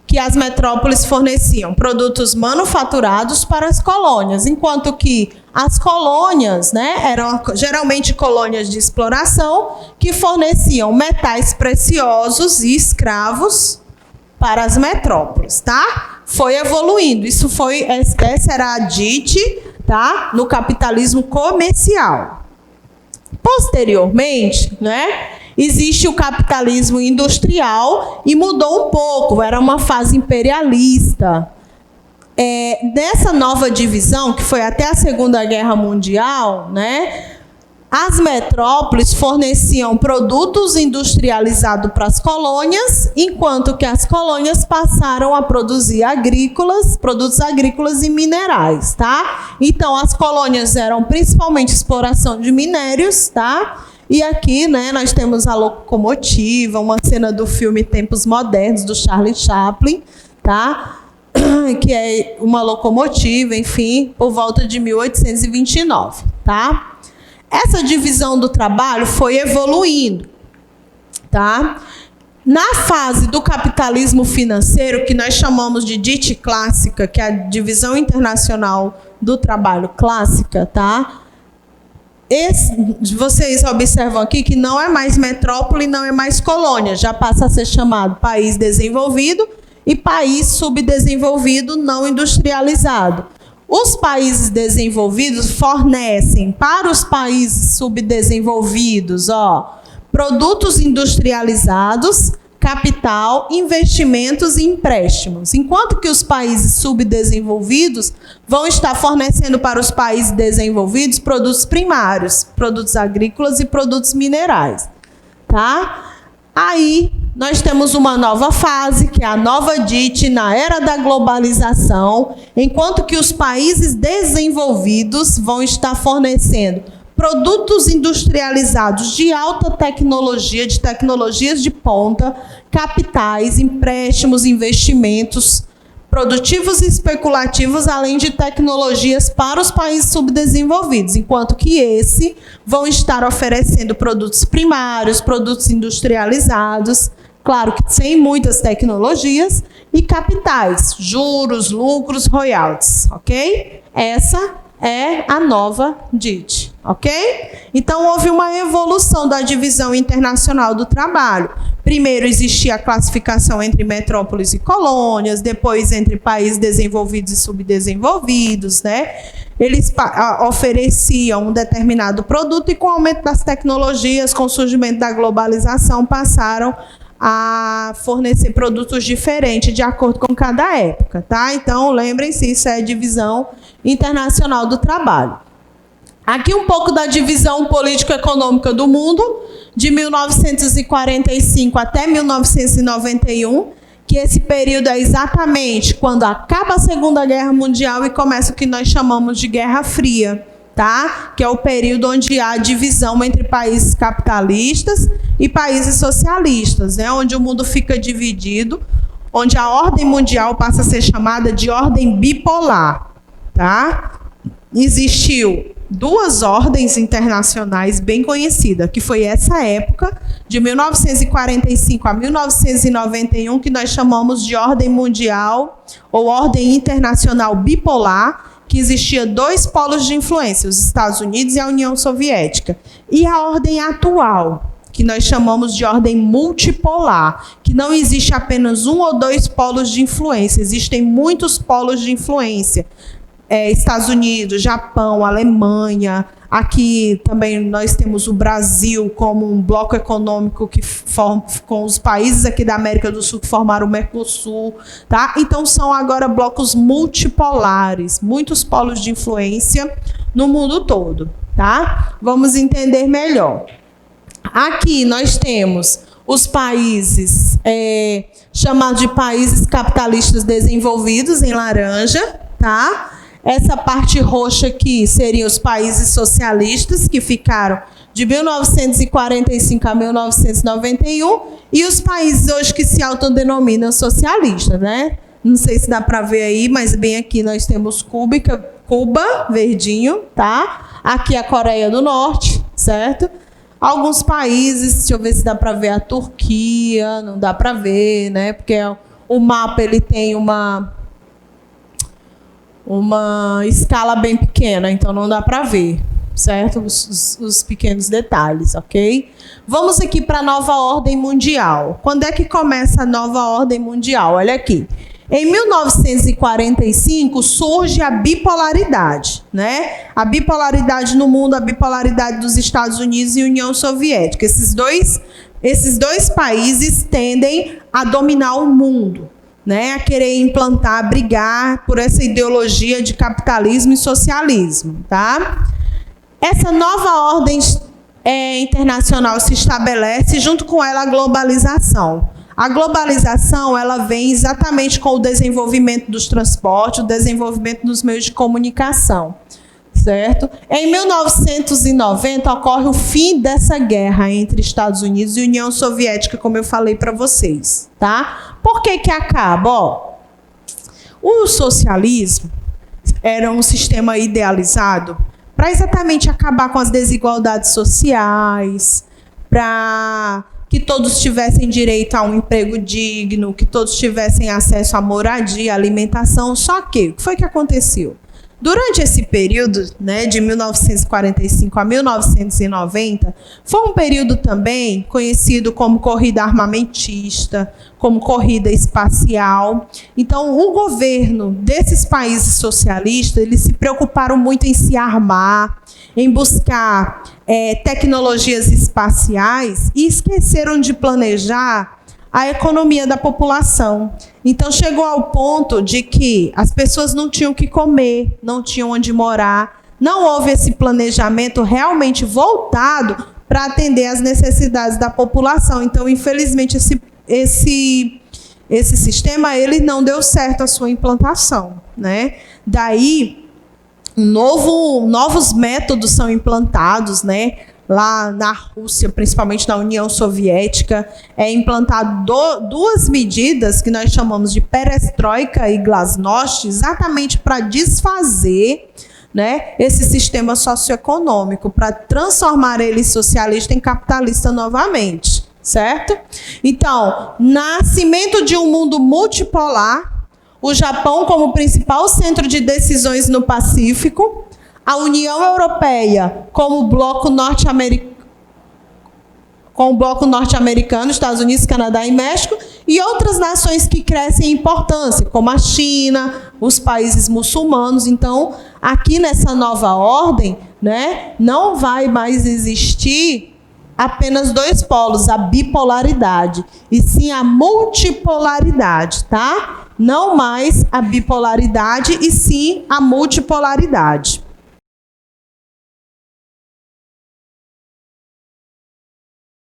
o que as metrópoles forneciam? Produtos manufaturados para as colônias, enquanto que as colônias, né, eram geralmente colônias de exploração que forneciam metais preciosos e escravos para as metrópoles, tá? Foi evoluindo. Essa era a DIT, tá? No capitalismo comercial. Posteriormente, né, existe o capitalismo industrial e mudou um pouco, era uma fase imperialista. Nessa nova divisão, que foi até a Segunda Guerra Mundial, né, as metrópoles forneciam produtos industrializados para as colônias, enquanto que as colônias passaram a produzir produtos agrícolas e minerais, tá? Então, as colônias eram principalmente exploração de minérios, tá? E aqui, né, nós temos a locomotiva, uma cena do filme Tempos Modernos, do Charlie Chaplin, tá? Que é uma locomotiva, enfim, por volta de 1829, tá? Essa divisão do trabalho foi evoluindo, tá? Na fase do capitalismo financeiro, que nós chamamos de DIT clássica, que é a divisão internacional do trabalho clássica, tá? Vocês observam aqui que não é mais metrópole, não é mais colônia, já passa a ser chamado país desenvolvido e país subdesenvolvido não industrializado. Os países desenvolvidos fornecem para os países subdesenvolvidos, produtos industrializados, capital, investimentos e empréstimos. Enquanto que os países subdesenvolvidos vão estar fornecendo para os países desenvolvidos produtos primários, produtos agrícolas e produtos minerais, tá? Aí nós temos uma nova fase, que é a nova DIT, na era da globalização, enquanto que os países desenvolvidos vão estar fornecendo produtos industrializados de alta tecnologia, de tecnologias de ponta, capitais, empréstimos, investimentos produtivos e especulativos, além de tecnologias para os países subdesenvolvidos, enquanto que esses vão estar oferecendo produtos primários, produtos industrializados, claro que sem muitas tecnologias, e capitais, juros, lucros, royalties, ok? Essa é a nova DIT, ok? Então, houve uma evolução da divisão internacional do trabalho. Primeiro existia a classificação entre metrópoles e colônias, depois entre países desenvolvidos e subdesenvolvidos, né? Eles ofereciam um determinado produto e, com o aumento das tecnologias, com o surgimento da globalização, passaram a fornecer produtos diferentes de acordo com cada época, tá? Então, lembrem-se, isso é a divisão internacional do trabalho. Aqui um pouco da divisão político-econômica do mundo, de 1945 até 1991, que esse período é exatamente quando acaba a Segunda Guerra Mundial e começa o que nós chamamos de Guerra Fria, tá? Que é o período onde há divisão entre países capitalistas e países socialistas, né? Onde o mundo fica dividido, onde a ordem mundial passa a ser chamada de ordem bipolar, tá? Existiu duas ordens internacionais bem conhecidas, que foi essa época, de 1945 a 1991, que nós chamamos de ordem mundial ou ordem internacional bipolar, que existia dois polos de influência, os Estados Unidos e a União Soviética. E a ordem atual, que nós chamamos de ordem multipolar, que não existe apenas um ou dois polos de influência, existem muitos polos de influência. Estados Unidos, Japão, Alemanha, aqui também nós temos o Brasil como um bloco econômico que com os países aqui da América do Sul que formaram o Mercosul, tá? Então são agora blocos multipolares, muitos polos de influência no mundo todo, tá? Vamos entender melhor. Aqui nós temos os países chamados de países capitalistas desenvolvidos, em laranja, tá? Essa parte roxa aqui seriam os países socialistas, que ficaram de 1945 a 1991, e os países hoje que se autodenominam socialistas, né? Não sei se dá para ver aí, mas bem aqui nós temos Cuba, verdinho, tá? Aqui a Coreia do Norte, certo? Alguns países, deixa eu ver se dá para ver a Turquia, não dá para ver, né? Porque o mapa ele tem uma escala bem pequena, então não dá para ver, certo? Os pequenos detalhes, ok? Vamos aqui para a nova ordem mundial. Quando é que começa a nova ordem mundial? Olha aqui. Em 1945 surge a bipolaridade, né? A bipolaridade no mundo, a bipolaridade dos Estados Unidos e União Soviética. Esses dois esses dois países tendem a dominar o mundo, né? A querer implantar, brigar por essa ideologia de capitalismo e socialismo, tá? Essa nova ordem internacional se estabelece, junto com ela a globalização. A globalização, ela vem exatamente com o desenvolvimento dos transportes, o desenvolvimento dos meios de comunicação, certo? Em 1990 ocorre o fim dessa guerra entre Estados Unidos e União Soviética, como eu falei para vocês, tá? Por que que acaba? Ó, o socialismo era um sistema idealizado para exatamente acabar com as desigualdades sociais, para que todos tivessem direito a um emprego digno, que todos tivessem acesso à moradia, à alimentação. Só que, o que foi que aconteceu? Durante esse período, né, de 1945 a 1990, foi um período também conhecido como corrida armamentista, como corrida espacial. Então, o governo desses países socialistas, eles se preocuparam muito em se armar, em buscar tecnologias espaciais e esqueceram de planejar a economia da população. Então, chegou ao ponto de que as pessoas não tinham o que comer, não tinham onde morar, não houve esse planejamento realmente voltado para atender às necessidades da população. Então, infelizmente, esse sistema ele não deu certo a sua implantação, né? Daí, novos métodos são implantados, né? Lá na Rússia, principalmente na União Soviética, é implantado duas medidas que nós chamamos de perestroika e glasnost, exatamente para desfazer, né, esse sistema socioeconômico, para transformar ele socialista em capitalista novamente, certo? Então, nascimento de um mundo multipolar, o Japão como principal centro de decisões no Pacífico, a União Europeia como bloco norte-americano, Estados Unidos, Canadá e México, e outras nações que crescem em importância, como a China, os países muçulmanos. Então, aqui nessa nova ordem, né, não vai mais existir apenas dois polos, a bipolaridade, e sim a multipolaridade, tá? Não mais a bipolaridade, e sim a multipolaridade.